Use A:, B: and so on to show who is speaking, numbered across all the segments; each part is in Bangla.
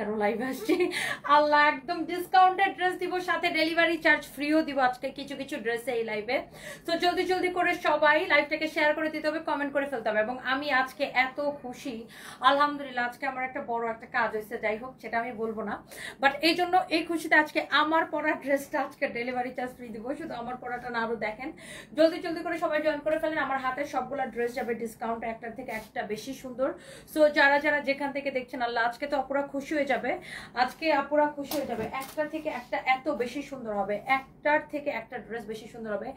A: কেন লাইভ আসছে আল্লাহ একদম ডিসকাউন্টেড ড্রেস দিব সাথে ডেলিভারি চার্জ ফ্রিও দিব আজকে কিছু কিছু ড্রেসে এই লাইভে। তো জলদি জলদি করে সবাই লাইভটাকে শেয়ার করে দিতে হবে, কমেন্ট করে ফেলতে হবে। এবং আমি আজকে এত খুশি আলহামদুলিল্লাহ, আজকে আমার একটা বড় একটা কাজ হয়েছে, যাই হোক সেটা আমি বলবো না, বাট এই জন্য এই খুশিতে আজকে আমার পরা ড্রেসটা আজকে ডেলিভারি চার্জ ফ্রি দিব। শুধু আমার পরাটা না, আরো দেখেন জলদি জলদি করে সবাই জয়েন করে ফেলেন। আমার হাতে সবগুলা ড্রেস যাবে ডিসকাউন্ট, একটার থেকে একটা বেশি সুন্দর। সো যারা যারা যেখান থেকে দেখছেন আল্লাহ আজকে তো আপুরা খুশি হয়ে যাবে, আজকে আপুরা খুশি হয়ে যাবে, একটার থেকে একটা এত বেশি সুন্দর হবে, একটার থেকে একটা ড্রেস বেশি সুন্দর হবে।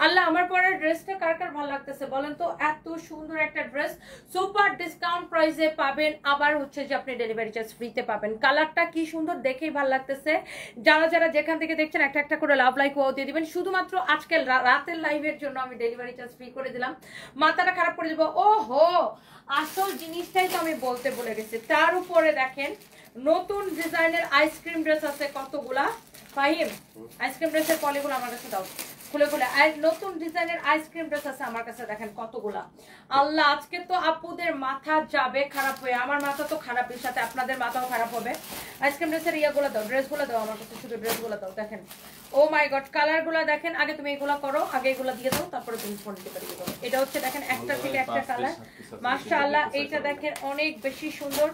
A: আল্লাহ আমার পরার ড্রেসটা কার কার ভালো লাগতেছে বলেন তো? এত সুন্দর একটা ড্রেস সুপার ডিসকাউন্ট প্রাইসে পাবেন, আবার হচ্ছে যে আপনি ডেলিভারি চার্জ ফ্রিতে পাবেন। কালারটা কি সুন্দর, দেখেই ভালো লাগতেছে। যারা যারা যেখান থেকে দেখছেন একটা একটা করে লাভ লাইক ওয়াও দিয়ে দিবেন। শুধুমাত্র আজকে রাতের লাইভের জন্য আমি ডেলিভারি চার্জ ফ্রি করে দিলাম, মাথাটা খারাপ করে দিব। ও হো, আসল জিনিসটাই তো আমি বলতে বলে গেছি। তার উপরে দেখেন নতুন ডিজাইনের আইসক্রিম ড্রেস আছে কতগুলা। ফাহিম, আইসক্রিম ড্রেসের পলিগুলো আমার কাছে দাও খুলে খুলে। নতুন ডিজাইনের আইসক্রিম ড্রেস আছে আমার কাছে, দেখেন কতগুলা। আল্লাহ আজকে তো আপুদের মাথা যাবে খারাপ হয়ে, আমার মাথা তো খারাপের সাথে আপনাদের মাথাও খারাপ হবে। আইসক্রিম ড্রেসের ইয়াগুলো দাও, ড্রেসগুলো দাও আমার কাছে, শুধু ড্রেসগুলো দাও। দেখেন ও মাই গড, কালারগুলো দেখেন। আগে তুমি এগুলো করো, আগে এগুলো দিয়ে দাও, তারপরে তুমি ফোন দিতে পারি। এটা হচ্ছে দেখেন একটা থেকে একটা কালার, মাশাআল্লাহ। এইটা দেখেন অনেক বেশি সুন্দর,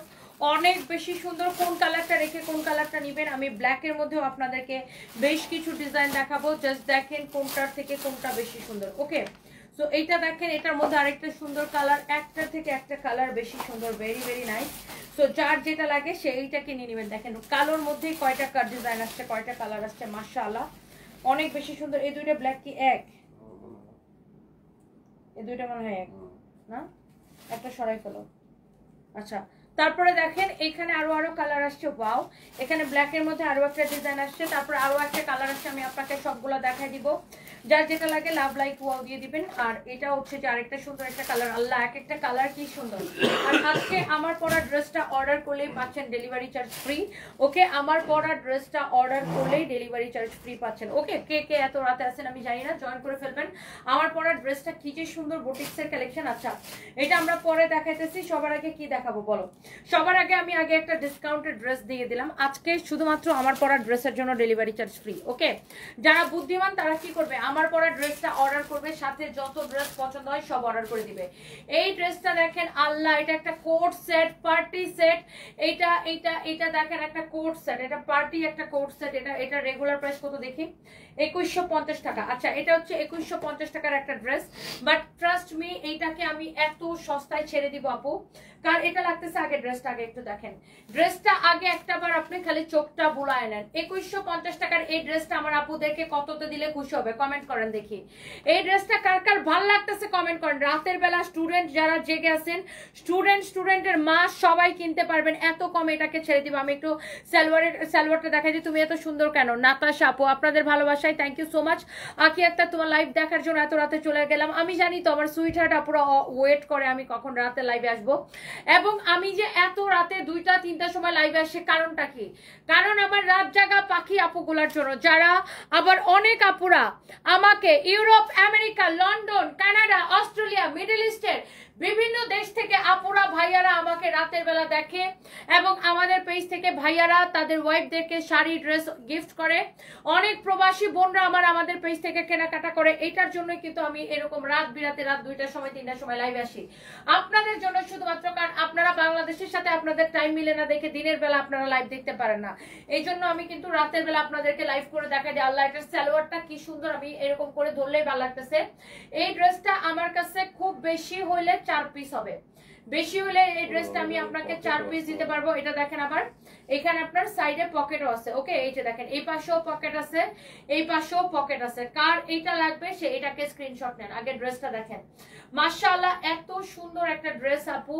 A: অনেক বেশি সুন্দর। কোন কালারটা রেখে কোন কালারটা নেবেন, আমি ব্ল্যাকের মধ্যেও আপনাদেরকে বেশ কিছু ডিজাইন দেখাবো। জাস্ট দেখেন কোনটার থেকে কোনটা বেশি সুন্দর। ওকে, সো এইটা দেখেন, এটার মধ্যে আরেকটা সুন্দর কালার, একটা থেকে একটা কালার বেশি সুন্দর, ভেরি ভেরি নাইস। সো যার যেটা লাগে সে এইটা কিনে নেবেন। দেখেন কালোর মধ্যেই কয়টা ডিজাইন আসছে, কয়টা কালার আসছে, মাশাআল্লাহ অনেক বেশি সুন্দর। এই দুইটা ব্ল্যাক কি এক? এই দুইটা মনে হয় এক না, একটা সরাই ফেলো। আচ্ছা, তারপরে দেখেন এখানে আরো আরো কালার আসছে। ওয়াও, এখানে ব্ল্যাকের মধ্যে আরো একটা ডিজাইন আসছে, তারপরে আরো একটা কালার আসছে। আমি আপনাকে সবগুলো দেখাই দিব, যার যেটা লাগে লাভ লাইক ওয়াও দিয়ে দিবেন। আর এটা হচ্ছে যে আরেকটা সুন্দর একটা কালার। আল্লাহ এক একটা কালার কি সুন্দর। আর আজকে আমার পরা ড্রেসটা অর্ডার করলেই পাচ্ছেন ডেলিভারি চার্জ ফ্রি। ওকে, আমার পরা ড্রেসটা অর্ডার করলেই ডেলিভারি চার্জ ফ্রি পাচ্ছেন। ওকে, কে কে এত রাতে আছেন আমি জানি না, জয়েন করে ফেলবেন। আমার পরা ড্রেসটা কি যে সুন্দর, বুটিক্সের কালেকশন। আচ্ছা, এটা আমরা পরে দেখাইতেছি। সবার আগে কি দেখাবো বলো? সবার আগে আমি আগে একটা ডিসকাউন্টেড ড্রেস দিয়ে দিলাম আজকে, শুধুমাত্র আমার পরা ড্রেসের জন্য ডেলিভারি চার্জ ফ্রি। ওকে, যারা বুদ্ধিমান তারা কি করবে, আমার পরা ড্রেসটা অর্ডার করবে, সাথে যত ড্রেস পছন্দ হয় সব অর্ডার করে দিবে। এই ড্রেসটা দেখেন আল্লাহ, এটা একটা কোট সেট, পার্টি সেট। এইটা এইটা এটা দেখেন একটা কোট সেট, এটা পার্টি একটা কোট সেট। এটা রেগুলার প্রাইস কত দেখি? 2150 টাকা। আচ্ছা, এটা হচ্ছে 2150 টাকার একটা ড্রেস, বাট ট্রাস্ট মি এইটাকে আমি এত সস্তায় ছেড়ে দিব আপু। কার এটা লাগতেছে? আগে ড্রেসটা আগে একটু দেখেন, ড্রেসটা আগে একটা বার আপনি খালি চোখটা বুলায় নেন। 2150 টাকার এই ড্রেসটা আমার আপুদেরকে কততে দিলে খুশি হবে কমেন্ট করেন দেখি। এই ড্রেসটা কার কার ভালো লাগতেছে কমেন্ট করেন। রাতের বেলা স্টুডেন্ট যারা জেগে আছেন, স্টুডেন্টের মা সবাই কিনতে পারবেন, এত কম এটাকে ছেড়ে দিব। আমি একটু সালোয়ারটা দেখাই দিই। তুমি এত সুন্দর কেন? নাতাশা আপু, আপনাদের ভালোবাসায় থ্যাংক ইউ সো মাচ। আকি একটা তোমার লাইভ দেখার জন্য এত রাতে চলে গেলাম। আমি জানি তো আমার সুইট হার্ট আপুরা ওয়েট করে আমি কখন রাতে লাইভে আসবো, এবং আমি যে এত রাতে 2টা 3টার সময় লাইভে আসে কারণটা কি? কারণ আমার রাত জাগা পাখি আপুগুলার জন্য, যারা আবার অনেক আপুরা আমাকে Europe, America, London, Canada, Australia, middle ইস্টের বিভিন্ন দেশ থেকে আপুরা ভাইয়ারা আমাকে রাতের বেলা দেখে, এবং আমাদের পেজ থেকে ভাইয়ারা তাদের ওয়াইফদেরকে শাড়ি ড্রেস গিফট করে। অনেক প্রবাসী বোনরা আমাদের পেজ থেকে কেনাকাটা করে। এটার জন্যই কিন্তু আমি এরকম রাত বিরাতে, রাত 2টার সময় 3টার সময় লাইভ আসি আপনাদের জন্য, শুধুমাত্র কারণ আপনারা বাংলাদেশের সাথে আপনাদের টাইম মিলে না দেখে দিনের বেলা আপনারা লাইভ দেখতে পারেন না। এই জন্য আমি কিন্তু রাতের বেলা আপনাদেরকে লাইভ করে দেখাই দিই। আল্লাহ, এটার সালোয়ারটা কি সুন্দর, আমি এরকম করে ধরলেই ভালো লাগতেছে। এই ড্রেসটা আমার কাছে খুব বেশি হইলে 4 পিস হবে, বেশি হলে এই ড্রেসটা আমি আপনাকে 4 পিস দিতে পারবো। এটা দেখেন আবার এখানে আপনার সাইডে পকেটও আছে। ওকে, এই যে দেখেন এই পাশেও পকেট আছে, এই পাশেও পকেট আছে। কার এইটা লাগবে সে এটাকে স্ক্রিনশট নেন। আগে ড্রেসটা দেখেন, মাশাআল্লাহ এত সুন্দর একটা ড্রেস আপু,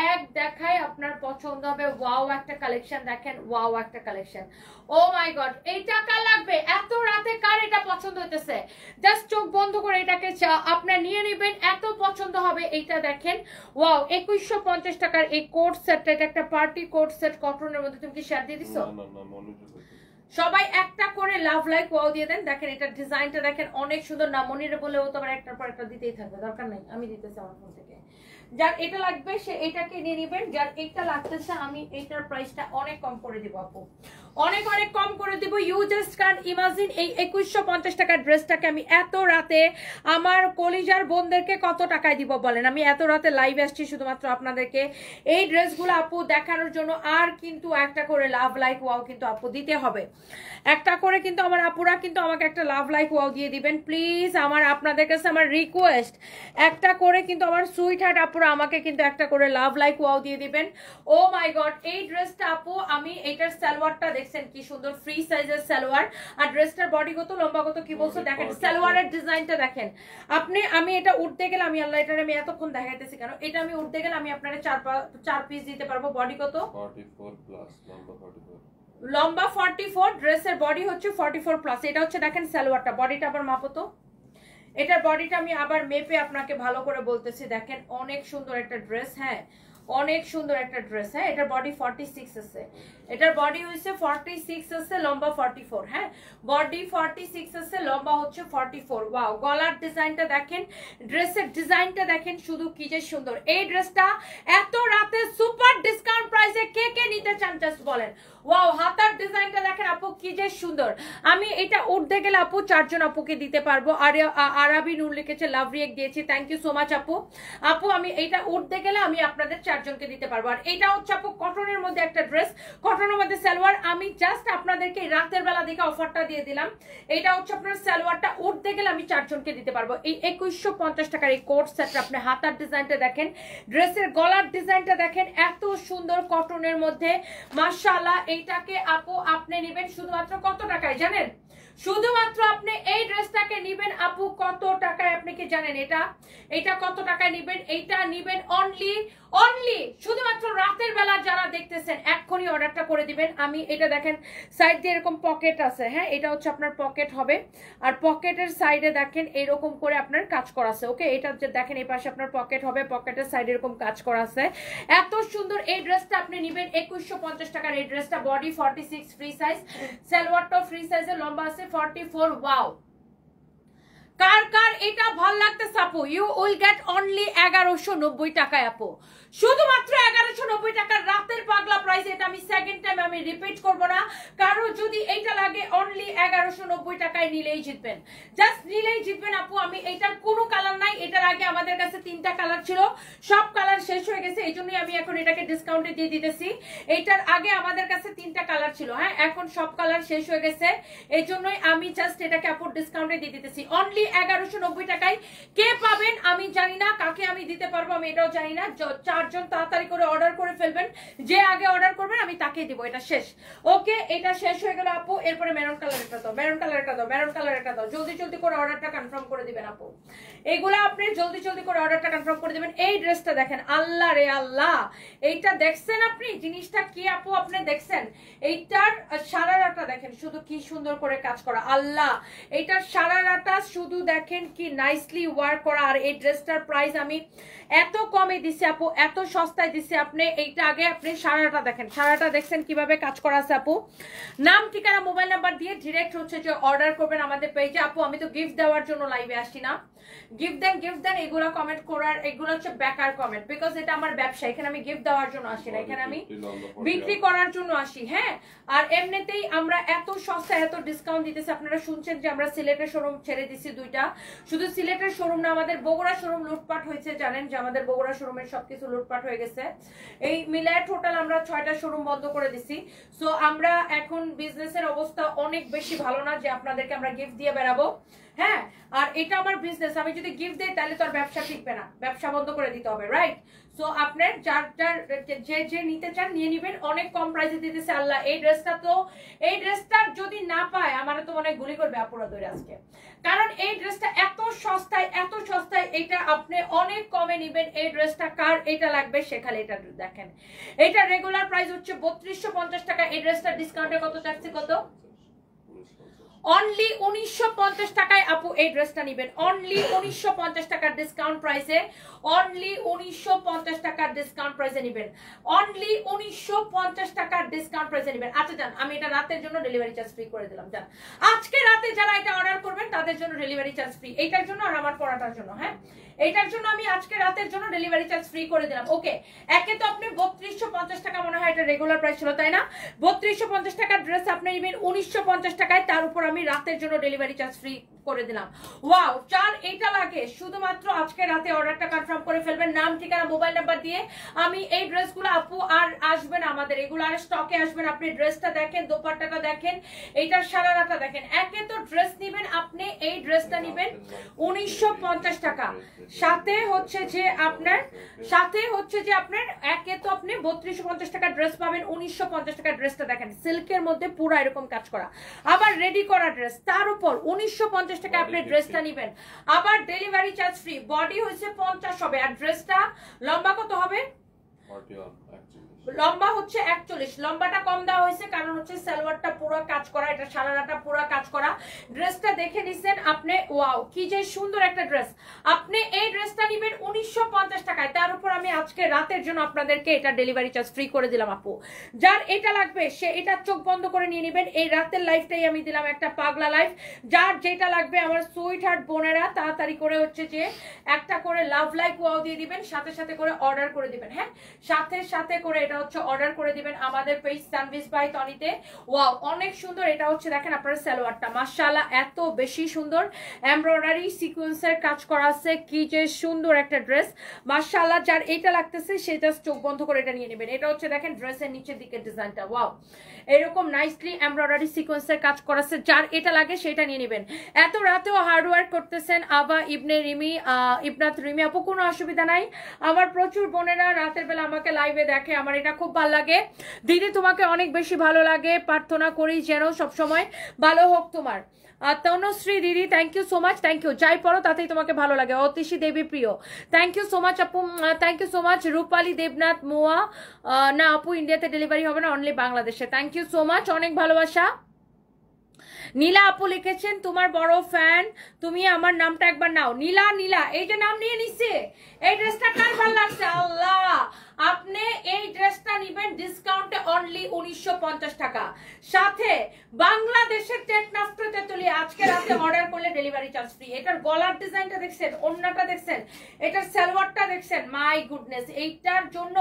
A: এক দেখায় আপনার পছন্দ হবে। ওয়াও একটা কালেকশন দেখেন, ওয়াও একটা কালেকশন। ও মাই গড, এইটা কার লাগবে এত রাতে? কার এটা পছন্দ হইতেছে? জাস্ট চোখ বন্ধ করে এটাকে আপনার নিয়ে নেবেন, এত পছন্দ হবে। এইটা দেখেন, ওয়াও 2150 টাকার এই কোট সেটটা, এটা একটা পার্টি কোট সেট কটনের মধ্যে। তুমি কি শেয়ার দিয়ে দিছো? সবাই একটা করে লাভ লাইক ওয়াও দিয়ে দেন। দেখেন এটা ডিজাইনটা দেখেন অনেক সুন্দর। না মনিরে বলেও তো আবার একটার পর একটা দিতেই থাকবে, দরকার নাই, আমি দিতেছি আমার ফোন থেকে। যার এটা লাগবে সে এটাকে নিয়ে নেবেন, যার এটা লাগতেছে আমি এটার প্রাইসটা অনেক কম করে দিব আপু, অনেক অনেক কম করে দিব। ইউ জাস্ট ক্যান ইমাজিন এই 2150 টাকার ড্রেসটাকে আমি এত রাতে আমার কলিজার বোনদেরকে কত টাকায় দিব বলেন। আমি এত রাতে লাইভে আসছি শুধুমাত্র আপনাদেরকে এই ড্রেসগুলো আপু দেখানোর জন্য। আর কিন্তু একটা করে লাভ লাইক ওয়াও কিন্তু আপু দিতে হবে, একটা করে কিন্তু আমার আপুরা কিন্তু আমাকে একটা লাভ লাইক ওয়াও দিয়ে দিবেন প্লিজ। আমার আপনাদের কাছে আমার রিকোয়েস্ট, একটা করে কিন্তু আমার সুইট হার্ট আপুরা আমাকে কিন্তু একটা করে লাভ লাইক ওয়াও দিয়ে দিবেন। ও মাই গড, এই ড্রেসটা আপু আমি এটার সালোয়ারটা দেখছেন কি সুন্দর, ফ্রি সাইজের সালোয়ার। আর ড্রেসটার বডি কত লম্বা কত কি বলছো দেখেন, সালোয়ারের ডিজাইনটা দেখেন আপনি। আমি এটা উঠতে গেলে আমি আল্লাহ এটা আমি এতক্ষণ দেখাইতেছি কেন, এটা আমি উঠতে গেলে আমি আপনাদের 4 পিস দিতে পারবো। বডি কত
B: 44 প্লাস, লম্বা 44,
A: লম্বা 44, ড্রেসের বডি হচ্ছে 44 প্লাস। এটা হচ্ছে দেখেন সালোয়ারটা, বডিটা আবার মাপো তো। এটার বডিটা আমি আবার মেপে আপনাকে ভালো করে বলতেছি, দেখেন অনেক সুন্দর একটা ড্রেস, হ্যাঁ অনেক সুন্দর একটা ড্রেস। হ্যাঁ এটার বডি 46 আছে, এটার বডি হচ্ছে 46 আছে, লম্বা 44। হ্যাঁ বডি 46 আছে, লম্বা হচ্ছে 44। ওয়াও, গলার ডিজাইনটা দেখেন, ড্রেসের ডিজাইনটা দেখেন শুধু কি যে সুন্দর। এই ড্রেসটা এত রাতে সুপার ডিসকাউন্ট প্রাইসে কে কে নিতে চান জাস্ট বলেন। ওয়াও, হাতার ডিজাইনটা দেখেন আপু কি যে সুন্দর। আমি এটা উঠতে গেলে আপু 4 জন আপুকে দিতে পারবো। আর আরাবি নূর লিখেছে লাভ রিয়েক্ট দিয়েছি, থ্যাংক ইউ সো মাচ আপু। আপু আমি এটা উঠতে গেলে আমি আপনাদের 4 জনকে দিতে পারবো। আর এটা হচ্ছে আপু কটনের মধ্যে একটা ড্রেস, কটনের মধ্যে সালোয়ার। আমি জাস্ট আপনাদেরকে রাতের বেলা দেখে অফারটা দিয়ে দিলাম। এটা হচ্ছে আপনার সালোয়ারটা, উঠতে গেলে আমি 4 জনকে দিতে পারবো। এই 2150 টাকার এই কোট সেটটা আপনি হাতার ডিজাইনটা দেখেন, ড্রেসের গলার ডিজাইনটা দেখেন, এত সুন্দর কটনের মধ্যে মাশাআল্লাহ। এইটাকে আপু আপনি নেবেন শুধুমাত্র কত টাকায় জানেন? শুধুমাত্র আপনি এই ড্রেসটাকে নেবেন আপু কত টাকায়, আপনি কি জানেন? এটা কত টাকায় নেবেন? এইটা নেবেন অনলি শুধুমাত্র রাতের বেলা যারা দেখতেছেন এক্ষুনি অর্ডারটা করে দিবেন। আমি এটা দেখেন সাইড দিয়ে এরকম পকেট আছে, হ্যাঁ এটা হচ্ছে আপনার পকেট হবে। আর পকেটের সাইডে দেখেন এরকম করে আপনার কাজ করা আছে। ওকে, এটা যে দেখেন এই পাশে আপনার পকেট হবে, পকেটের সাইডে এরকম কাজ করা আছে। এত সুন্দর এই ড্রেসটা আপনি নেবেন 2150 টাকার। এই ড্রেসটা বডি 46 ফ্রি সাইজ, সালোয়ারটা ফ্রি সাইজের, লম্বা আছে 44। ওয়াও, কার কার এটা ভাল লাগতেছে আপু? ইউ উইল গেট অনলি 1190 টাকায় আপু, শুধুমাত্র 1190 টাকার রাতের পাগলা প্রাইস। এটা আমি সেকেন্ড টাইম আমি রিপিট করব না, কারো যদি এইটা লাগে অনলি 1190 টাকায় নিলেই জিতবেন, জাস্ট নিলেই জিতবেন আপু। আমি এটার কোনো কালার নাই, এটার আগে আমাদের কাছে 3টা কালার ছিল, সব কালার শেষ হয়ে গেছে, এই জন্যই আমি এখন এটাকে ডিসকাউন্টে দিয়ে দিতেছি। এইটার আগে আমাদের কাছে 3টা কালার ছিল, হ্যাঁ এখন সব কালার শেষ হয়ে গেছে, এই জন্যই আমি জাস্ট এটাকে আপু ডিসকাউন্টে দিয়ে দিতেছি অনলি 1190 টাকায়। কে পাবেন আমি জানি না, কাকে আমি দিতে পারবো আমি এটাও জানি না। 4 জন তাড়াতাড়ি করে অর্ডার করে ফেলবেন, যে আগে অর্ডার করবেন আমি তাকেই দিব। এটা শেষ, ওকে এটা শেষ হয়ে গেল আপু। এরপরে মেরুন কালার একটা দাও, মেরুন কালার একটা দাও, মেরুন কালার একটা দাও। জলদি জলদি করে অর্ডারটা কনফার্ম করে দিবেন আপু, এগুলো আপনি জলদি জলদি করে অর্ডারটা কনফার্ম করে দিবেন। এই ড্রেসটা দেখেন, আল্লাহ রে আল্লাহ, এইটা দেখছেন আপনি জিনিসটা কি আপু? আপনি দেখছেন এইটার সারারাটা দেখেন শুধু কি সুন্দর করে কাজ করা, আল্লাহ এইটার সারারাটা শুধু দেখেন কি নাইসলি ওয়ার্ক করা। আর এই ড্রেসটার প্রাইস আমি এত কমে দিছি আপু, এত সস্তায় দিছি। আপনি এইটা আগে আপনি সারাটা দেখেন, সারাটা দেখছেন কিভাবে কাজ করা আছে আপু। নাম ঠিকানা মোবাইল নাম্বার দিয়ে ডিরেক্ট হচ্ছে যে অর্ডার করবেন আমাদের পেজে। আপু আমি তো গিফট দেওয়ার জন্য লাইভে আসছি না, গিফট দেন এগুলো কমেন্ট করার, এগুলো হচ্ছে বেকার কমেন্ট, বিকজ এটা আমার ব্যবসা, এখানে আমি গিফট দেওয়ার জন্য আসি না, এখানে আমি বিক্রি করার জন্য আসি। হ্যাঁ আর এমনিতেই আমরা এত সস্তা এত ডিসকাউন্ট দিতেছি। আপনারা শুনছেন যে আমরা সিলেটের শোরুম ছেড়ে দিছি 2টা, শুধু সিলেটের শোরুম না আমাদের বগুড়া শোরুম লুটপাট হয়েছে, জানেন যে আমাদের বগুড়া শোরুমের সবকিছু লুটপাট হয়ে গেছে। এই মিলায় টোটাল আমরা 6টা শোরুম বন্ধ করে দিছি। সো আমরা এখন বিজনেসের অবস্থা অনেক বেশি ভালো না যে আপনাদেরকে আমরা গিফট দিয়ে বেড়াবো। হ্যাঁ আর এটা আমার বিজনেস, আমি যদি গিফট দেই তাহলে তো আর ব্যবসা টিকবে না, ব্যবসা বন্ধ করে দিতে হবে, রাইট? সো আপনার যে নিতে চান নিয়ে নিবেন, অনেক কম প্রাইসে দিতেছে আল্লাহ। এই ড্রেসটা যদি না পায় আমার তো মনে হয় গুলি করবে আপুরা ধরে আজকে, কারণ এই ড্রেসটা এত সস্তায় এটা আপনি অনেক কমে নিবেন। এই ড্রেসটা কার এটা লাগবে সে খালি এটা দেখেন, এটা রেগুলার প্রাইস হচ্ছে 3250 টাকা। এই ড্রেসটা ডিসকাউন্টে কত থাকছে? কত? অনলি 1950 টাকায় আপু এই ড্রেসটা নেবেন, অনলি 1950 টাকার ডিসকাউন্ট প্রাইসে, অনলি 1950 টাকার ডিসকাউন্ট প্রাইসে নেবেন, অনলি 1950 টাকার ডিসকাউন্ট প্রাইসে নেবেন। আচ্ছা যান, আমি এটা রাতের জন্য ডেলিভারি চার্জ ফ্রি করে দিলাম। যান, আজকে রাতে যারা এটা অর্ডার করবেন তাদের জন্য ডেলিভারি চার্জ ফ্রি, এইটার জন্য আর আমার পড়াটার জন্য। হ্যাঁ, এইটার জন্য আমি আজকে রাতের জন্য ডেলিভারি চার্জ ফ্রি করে দিলাম। ওকে, একে তো আপনি 3250 টাকা মনে হয় এটা রেগুলার প্রাইস ছিল, তাই না? 3250 টাকার ড্রেস আপনি নেবেন 1950 টাকায়, তার উপর আমি রাতের জন্য ডেলিভারি চার্জ ফ্রি করে দিলাম। ওয়াও, যার এটা লাগে শুধুমাত্র আজকে রাতে অর্ডারটা কনফার্ম করে ফেলবেন, নাম ঠিকানা মোবাইল নাম্বার দিয়ে। আমি এই ড্রেসগুলো আপু আর আসবে না আমাদের, এগুলো আর স্টকে আসবেন। আপনি ড্রেসটা দেখেন, দোপাট্টাটা দেখেন, এইটার সারারাটা দেখেন। একে তো ড্রেস নেবেন আপনি, এই ড্রেসটা নেবেন 1950 টাকা, সাথে হচ্ছে যে আপনার একে তো আপনি 3250 টাকা ড্রেস পাবেন, 1950 টাকা ড্রেসটা দেখেন সিল্কের মধ্যে পুরো এরকম কাজ করা, আবার রেডি করা ড্রেস, তার উপর 1950 টাকা আপনি ড্রেসটা নেবেন, আবার ডেলিভারি চার্জ ফ্রি। বডি হচ্ছে 50 হবে, আর ড্রেসটা লম্বা কত হবে?
B: 41
A: লম্বা হচ্ছে 41, লম্বাটা কম দেওয়া হয়েছে কারণ হচ্ছে সালোয়ারটা পুরো কাজ করা, এটা সারারাটা পুরো কাজ করা। ড্রেসটা দেখে নিছেন আপনি, ওয়াও কি যে সুন্দর একটা ড্রেস। আপনি এই ড্রেসটা নেবেন 1950 টাকায়, তার উপর আমি আজকে রাতের জন্য আপনাদেরকে এটা ডেলিভারি চার্জ ফ্রি করে দিলাম। আপু যার এটা লাগবে সে এটা চোখ বন্ধ করে নিয়ে নেবেন। এই রাতের লাইফটাই আমি দিলাম একটা পাগলা লাইফ। যার যেটা লাগবে আমার সুইট হার্ট বোনেরা তাড়াতাড়ি করে হচ্ছে যে একটা করে লাভ লাইক ওয়াও দিয়ে দিবেন, সাথে সাথে করে অর্ডার করে দিবেন। হ্যাঁ, সাথে সাথে করে এটা হচ্ছে অর্ডার করে দিবেন আমাদের পেজ সানভিস বাই তনিতে। ওয়াও, অনেক সুন্দর। এটা হচ্ছে দেখেন আপনার সালোয়ারটা, মাশাআল্লাহ এত বেশি সুন্দর, এমব্রয়ডারি সিকোয়েন্সের কাজ করা আছে, কি যে সুন্দর একটা ড্রেস মাশাআল্লাহ। যার এটা লাগতেছে সে জাস্ট চোখ বন্ধ করে এটা নিয়ে নেবেন। এটা হচ্ছে দেখেন ড্রেসের নিচের দিকের ডিজাইনটা, ওয়াও এরকম নাইসলি এমব্রয়ডারি সিকোয়েন্সের কাজ করা আছে। যার এটা লাগে সেটা নিয়ে নেবেন। এত রাতেও হার্ড ওয়ার্ক করতেছেন আবা ইবনে রিমি, ইবনাত রিমি আপু, কোনো অসুবিধা নাই। আমার প্রচুর বোনেরা রাতের বেলা আমাকে লাইভে দেখে, আমার এটা খুব ভালো লাগে। দিদি তোমাকে অনেক বেশি ভালো লাগে, প্রার্থনা করি যেন সবসময় ভালো হোক তোমার। তনুশ্রী দিদি thank you so much, thank you. যাই পড়ো তাতেই তোমাকে ভালো লাগে। অতিশী দেবী প্রিয় থ্যাংক ইউ সো মাচ আপু, thank you so much. Rupali Debnath মোয়া, না আপু ইন্ডিয়াতে ডেলিভারি হবে না, অনলি বাংলাদেশে। থ্যাংক ইউ সো মাচ, অনেক ভালোবাসা। নীলা আপু লিখেছেন তোমার বড় ফ্যান, তুমি আমার নামটা একবার নাও। নীলা, নীলা এই যে নাম নিয়ে নিচ্ছে। এই ড্রেসটা কার ভালো লাগছে? আল্লাহ, আপনি এই ড্রেসটা নেবেন ডিসকাউন্টে অনলি 1950 টাকা, সাথে বাংলাদেশের টেকনাফ্ট তেতুলিয়া আজকে রাতে অর্ডার করলে ডেলিভারি চার্জ ফ্রি। এটার গলার ডিজাইনটা দেখছেন, ওন্নাটা দেখছেন, এটার সালোয়ারটা দেখছেন, মাই গুডনেস, এইটার জন্য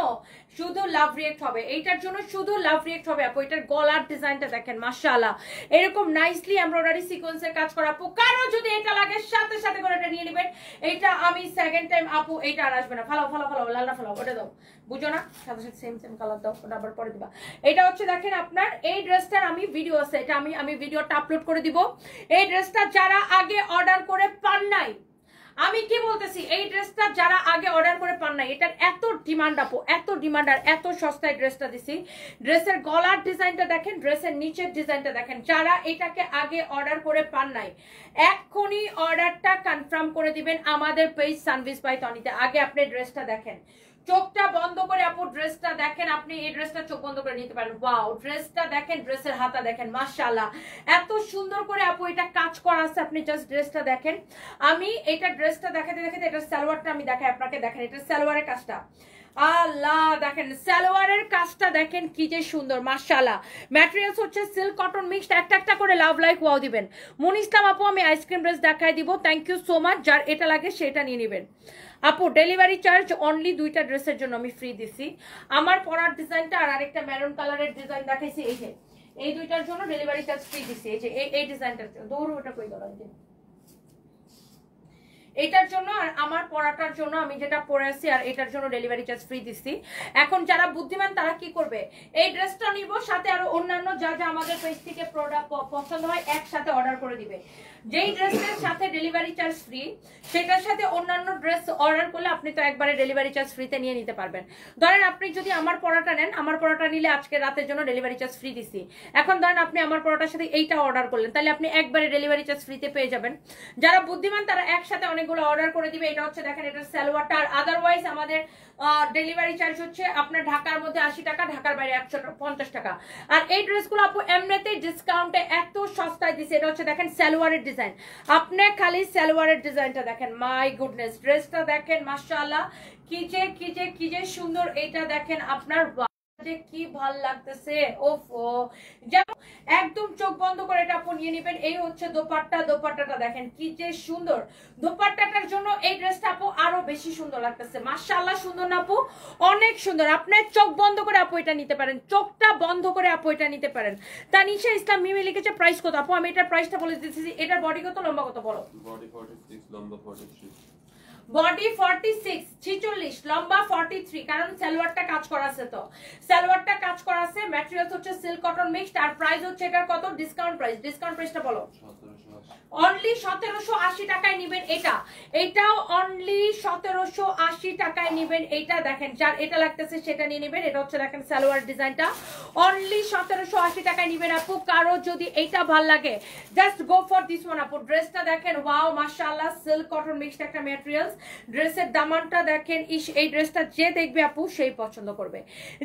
A: শুধু লাভ রিয়েক্ট হবে, এইটার জন্য শুধু লাভ রিয়েক্ট হবে আপু। এটার গলার ডিজাইনটা দেখেন মাশাআল্লাহ, এরকম নাইসলি এমব্রয়ডারি সিকোয়েন্সের কাজ করা আপু। কারো যদি এটা লাগে সাথে সাথে করে এটা নিয়ে নেবেন। এইটা আমি সেকেন্ড টাইম আপু, এইটা আর আসবে না। ফালাও ফালাও ফালাও, লালটা ফালাও, ওটা দাও, বুঝো না, সাথে সাথে সেম সেম কালার দাও, ওটা আবার পরে দিবা। এটা হচ্ছে দেখেন আপনার এই ড্রেসটার আমি ভিডিও আছে, এটা আমি ভিডিওটা আপলোড করে দিব। এই ড্রেসটা যারা আগে অর্ডার করে পান নাই, আমি কি বলতেছি, এই ড্রেসটা যারা আগে অর্ডার করে পান নাই, এটার এত ডিমান্ড আপু, এত ডিমান্ড, আর এত সস্তায় ড্রেসটা দিছি। ড্রেসের গলার ডিজাইনটা দেখেন, ড্রেসের নিচের ডিজাইনটা দেখেন। যারা এটাকে আগে অর্ডার করে পান নাই, এক্ষুনি অর্ডারটা কনফার্ম করে দিবেন আমাদের পেজ সানভিস বাই তনিতে। আগে আপনি ড্রেসটা দেখেন, চোখটা বন্ধ করে আপু ড্রেসটা দেখেন। আপনি এই ড্রেসটা চোখ বন্ধ করে নিতে পারেন। ওয়াও, ড্রেসটা দেখেন, ড্রেসের হাতা দেখেন, মাশাআল্লাহ এত সুন্দর করে আপু এটা কাজ করা আছে। আপনি জাস্ট ড্রেসটা দেখেন। আমি এটা ড্রেসটা দেখাতে দেখাতে এটার সালোয়ারটা আমি দেখাই আপনাকে। দেখেন এটার সালোয়ারের কাজটা, আল্লাহ দেখেন সালোয়ারের কাজটা দেখেন কি যে সুন্দর মাশাআল্লাহ। ম্যাটেরিয়ালস হচ্ছে সিল্ক কটন মিক্সড। একটা একটা করে লাভ লাইক ওয়াও দিবেন। মুন ইসলাম আপু আমি আইসক্রিম ড্রেস দেখাই দিব, থ্যাংক ইউ সো মাচ। যার এটা লাগে সেটা নিয়ে নেবেন আপু। ডেলিভারি চার্জ অনলি দুইটা ড্রেসের জন্য আমি ফ্রি দিছি। আমার পরার ডিজাইনটা আর আরেকটা মেরুন কালারের ডিজাইন দেখাইছি, এই যে এই দুইটার জন্য ডেলিভারি চার্জ ফ্রি দিছি। এই যে এই ডিজাইনটার জন্য দৌড় ওটা কই গেল, এটার জন্য আর আমার পরাটার জন্য আমি যেটা পরে আছি আর এটার জন্য ডেলিভারি চার্জ ফ্রি দিচ্ছি। এখন যারা বুদ্ধিমান তারা কি করবে, এই ড্রেসটা নিব, সাথে আরো অন্যান্য যা যা আমাদের পেজ থেকে প্রোডাক্ট পছন্দ হয় একসাথে অর্ডার করে দিবে। যেই ড্রেসের সাথে ডেলিভারি চার্জ ফ্রি সেটার সাথে অন্যান্য ড্রেস অর্ডার করলে আপনি তো একবারে ডেলিভারি চার্জ ফ্রিতে নিয়ে নিতে পারবেন। ধরেন আপনি যদি আমার পরাটা নেন, আমার পরাটা নিলে আজকে রাতের জন্য ডেলিভারি চার্জ ফ্রি দিচ্ছি। এখন ধরেন আপনি আমার পরাটার সাথে এইটা অর্ডার করলেন, তাহলে আপনি একবারে ডেলিভারি চার্জ ফ্রিতে পেয়ে যাবেন। যারা বুদ্ধিমান তারা একসাথে অনেক শাড়িগুলো অর্ডার করে দিবে। এটা হচ্ছে দেখেন এটা সালোয়ারটা। আর আদারওয়াইজ আমাদের ডেলিভারি চার্জ হচ্ছে আপনার ঢাকার মধ্যে 80 টাকা, ঢাকার বাইরে 150 টাকা। আর এই ড্রেসগুলো আপু এমনিতেই ডিসকাউন্টে এত সস্তায় দিছে। এটা হচ্ছে দেখেন সালোয়ারের ডিজাইন, আপনি খালি সালোয়ারের ডিজাইনটা দেখেন, মাই গুডনেস। ড্রেসটা দেখেন মাশাআল্লাহ, কি যে সুন্দর। এটা দেখেন আপনার কি ভাল লাগতেছে, ওফো, যেমন একদম চোখ বন্ধ করে এটা আপু নিয়ে নেবেন। এই হচ্ছে দোপাট্টাটা দেখেন কি যে সুন্দর। দোপাট্টাটার জন্য এই ড্রেসটা আপু আরো বেশি সুন্দর লাগতেছে। মাশাআল্লাহ সুন্দর না আপু? অনেক সুন্দর। আপনার চোখ বন্ধ করে আপু এটা নিতে পারেন, চোখটা বন্ধ করে আপু এটা নিতে পারেন। তানিশা ইসলাম মিমি লিখেছে প্রাইস কত আপু? আমি এটার প্রাইসটা বলে দিতেছি। এটার বডি কত, লম্বা কত বলো?
B: বডি 46, লম্বা 43।
A: বডি 46, 46, লম্বা 43। কারণ সালোয়ারটা কাজ করা আছে, তো সালোয়ারটা কাজ করা আছে। ম্যাটেরিয়ালস হচ্ছে সিল্ক কটন মিক্সড। আর প্রাইস হচ্ছে এটার কত? ডিসকাউন্ট প্রাইসটা বলো। অনলি 1780 টাকায় নেবেন এটা। এটাও অনলি 1780 টাকায় নেবেন এইটা। দেখেন যার এটা লাগতেছে সেটা নিয়ে নেবেন। এটা হচ্ছে দেখেন সালোয়ার ডিজাইনটা, অনলি 1780 টাকায় নেবেন আপু। কারো যদি এইটা ভাল লাগে just go for this one আপু। ড্রেসটা দেখেন, ওয়াও মাশাআল্লাহ, সিল্ক কটন মিক্সড একটা ম্যাটেরিয়ালস। ড্রেসের দামানটা দেখেন, এই ড্রেসটা যে দেখবে আপু সেই পছন্দ করবে,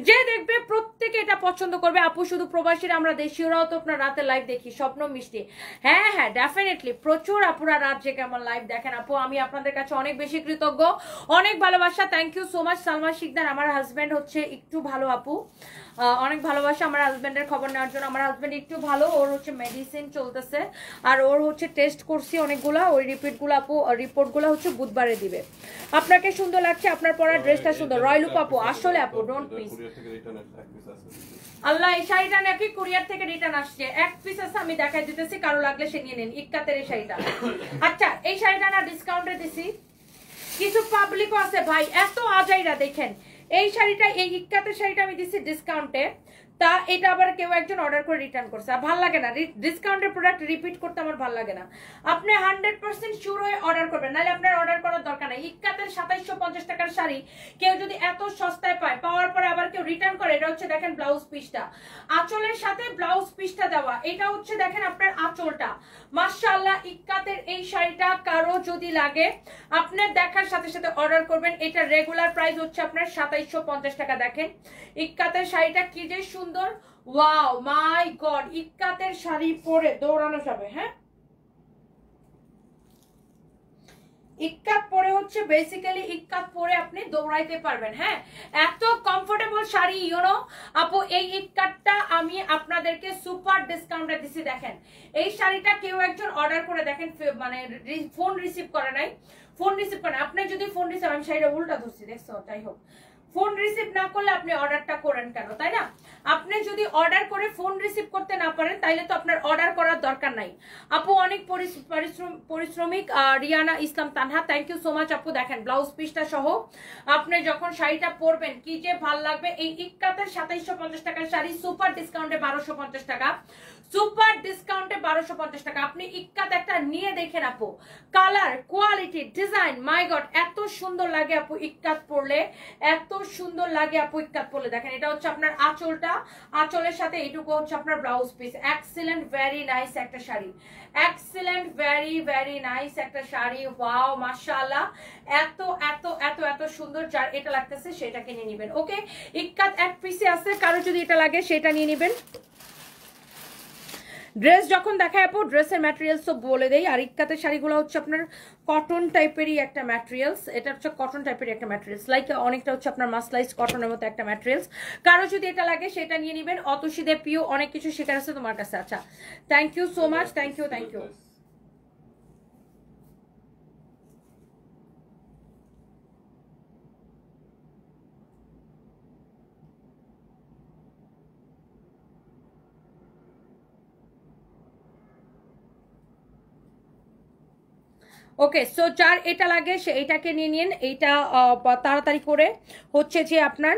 A: যে দেখবে প্রত্যেকে এটা পছন্দ করবে আপু। শুধু প্রবাসীরা, আমরা দেশীয়রাও তো আপনার রাতে লাইভ দেখি, স্বপ্ন মিষ্টি। হ্যাঁ হ্যাঁ ডেফিনেটলি প্রচুর আপুরা রাত জেগে আমার লাইভ দেখেন আপু। আমি আপনাদের কাছে অনেক বেশি কৃতজ্ঞ, অনেক ভালোবাসা। Thank you so much Salma Sikdar. আমার হাজব্যান্ড হচ্ছে একটু ভালো আপু, অনেক ভালোবাসা আমার হাজব্যান্ডের খবর নেওয়ার জন্য। আমার হাজব্যান্ড একটু ভালো, ওর হচ্ছে মেডিসিন চলতেছে, আর ওর হচ্ছে টেস্ট করছি অনেকগুলা। ওই রিপোর্টগুলো হচ্ছে বুধবারে দিবে। আপনাকে সুন্দর লাগছে, আপনার পরা ড্রেসটা সুন্দর। রয়লুপ আপু, আসলে আপু ডোন্ট মিস। আল্লাহ, এই শাড়িটা নাকি কুরিয়ার থেকে রিটার্ন আসছে, এক পিস আছে, আমি দেখাই দিতেছি, কারো লাগলে সে নিয়ে নেন। ইক্কাতের এই শাড়িটা। আচ্ছা এই শাড়িটা না ডিসকাউন্টে দিছি, কিছু পাবলিকও আছে ভাই এত আজাইরা। দেখেন এই শাড়িটা, এই ইক্কাতের শাড়িটা আমি দিছি ডিসকাউন্টে। তা এটা আবার কেউ একজন অর্ডার করে রিটার্ন করছে। আর ভালো লাগে না ডিসকাউন্টের প্রোডাক্ট রিপিট করতে, আমার ভালো লাগে না। আপনি 100% শিওর হয়ে অর্ডার করবেন, নাহলে আপনার অর্ডার করার দরকার নাই। ইক্কাতের 2750 টাকার শাড়ি কেউ যদি এত সস্তায় পায়, পাওয়ার পরে আবার কেউ রিটার্ন করে। এটা হচ্ছে দেখেন ব্লাউজ পিসটা, আঁচলের সাথে ব্লাউজ পিসটা দেওয়া। এটা হচ্ছে দেখেন আপনার আঁচলটা। মাশাআল্লাহ, ইক্কাতের এই শাড়িটা কারো যদি লাগে আপনার দেখার সাথে সাথে অর্ডার করবেন। এটা রেগুলার প্রাইস হচ্ছে আপনার 2750 টাকা। দেখেন ইক্কাতের শাড়িটা কি যে সুন্দর, ওয়াও মাই গড। ইক্কাতের শাড়ি পরে দৌড়ানো যাবে। হ্যাঁ, ইক্কাত পরে হচ্ছে বেসিক্যালি ইক্কাত পরে আপনি দৌড়াইতে পারবেন। হ্যাঁ, এত কমফোর্টেবল শাড়ি ইউনো আপু। এই ইক্কাতটা আমি আপনাদেরকে সুপার ডিসকাউন্টে দিছি। দেখেন এই শাড়িটা কেউ একজন অর্ডার করে, দেখেন মানে ফোন রিসিভ করে নাই, ফোন রিসিভ করে। আপনি যদি ফোন রিসিভ, আমি শাড়িটা উল্টা ধরছি দেখছো, যাই হোক, ফোন রিসিভ না করলে আপনি অর্ডারটা করেন কেন, তাই না? আপনি যদি অর্ডার করে ফোন রিসিভ করতে না পারেন তাইলে তো আপনার অর্ডার করার দরকার নাই। আপু অনেক পরিশ্রমিক Riyana Islam Tanha, thank you so much আপু। দেখেন ব্লাউজ পিসটা সহ আপনি যখন শাড়িটা পরবেন কি যে ভাল লাগবে। এই ইক্কাতের 2750 টাকার শাড়ি সুপার ডিসকাউন্টে 1250 টাকা, সুপার ডিসকাউন্টে 1250 টাকা। আপনি ইক্কাত একটা নিয়ে দেখেন আপু, কালার, কোয়ালিটি, ডিজাইন, মাই গড এত সুন্দর লাগে আপু ইক্কাত পরলে, এত সুন্দর লাগে আপু ইক্কাত পরলে। দেখেন এটা হচ্ছে আপনার আঁচলটা, আঁচলের সাথে এইটুকু হচ্ছে আপনার blouse piece. Excellent, very nice একটা শাড়ি, এক্সিলেন্ট, ভেরি নাইস একটা শাড়ি। ওয়াও মাশাআল্লাহ, এত এত এত এত সুন্দর। যার এটা লাগতেছে সেটাকে নিয়ে নেবেন। ওকে, ইক্কাত এক পিসে আছে, কারো যদি এটা লাগে সেটা নিয়ে নেবেন। ড্রেস যখন দেখায় আপু ড্রেসের ম্যাটেরিয়ালস তো বলে দেই। আর ইক্কাতের শাড়িগুলো হচ্ছে আপনার কটন টাইপেরই একটা ম্যাটেরিয়ালস। এটা হচ্ছে কটন টাইপের একটা ম্যাটেরিয়ালস, লাইক অনেকটা হচ্ছে আপনার মাসলাইজ কটনের মতো একটা ম্যাটেরিয়ালস। কারো যদি এটা লাগে সেটা নিয়ে নেবেন। অতসীদের পিও অনেক কিছু শেখার আছে তোমার কাছে। আচ্ছা, thank you so much, thank you. Okay, so যার এটা লাগে সে এইটাকে নিয়ে নিন। এইটা তাড়াতাড়ি করে হচ্ছে যে আপনার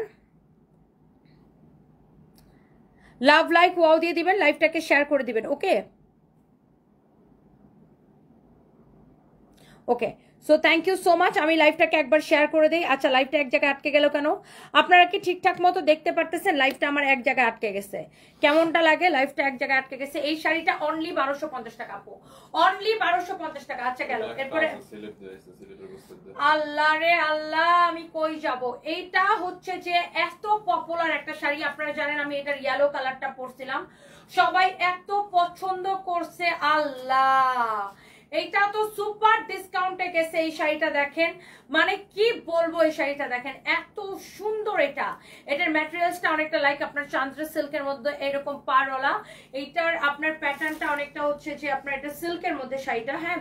A: লাভ লাইক ওয়াও দিয়ে দিবেন, লাইভটাকে শেয়ার করে দিবেন। Okay, okay, so thank you so much. আমি লাইভটাকে একবার শেয়ার করে দিই। আচ্ছা, লাইভটা এক জায়গায় আটকে গেল কেন? আপনারা কি ঠিকঠাক মতো দেখতে পারতেছেন? লাইভটা আমার এক জায়গায় আটকে গেছে, কেমনটা লাগে? লাইভটা এক জায়গায় আটকে গেছে। এই শাড়িটা অনলি 1250 টাকা আপু, অনলি 1250 টাকা। আচ্ছা গেল, এরপরে আল্লাহ রে আল্লাহ, আমি কই যাব? এইটা হচ্ছে যে এত পপুলার একটা শাড়ি, আপনারা জানেন আমি এটার ইয়েলো কালারটা পরছিলাম, সবাই এত পছন্দ করছে। আল্লাহ, এইটা তো সুপার ডিসকাউন্টে গেছে। এই শাড়িটা দেখেন, মানে কি বলবো, এই শাড়িটা দেখেন এত সুন্দর। এটার ম্যাটেরিয়ালসটা অনেকটা লাইক আপনার চান্দ্রা সিল্কের মধ্যে এরকম পারওয়ালা। এইটার আপনার প্যাটার্নটা অনেকটা হচ্ছে যে আপনার এটা সিল্কের মধ্যে শাড়িটা, হ্যাঁ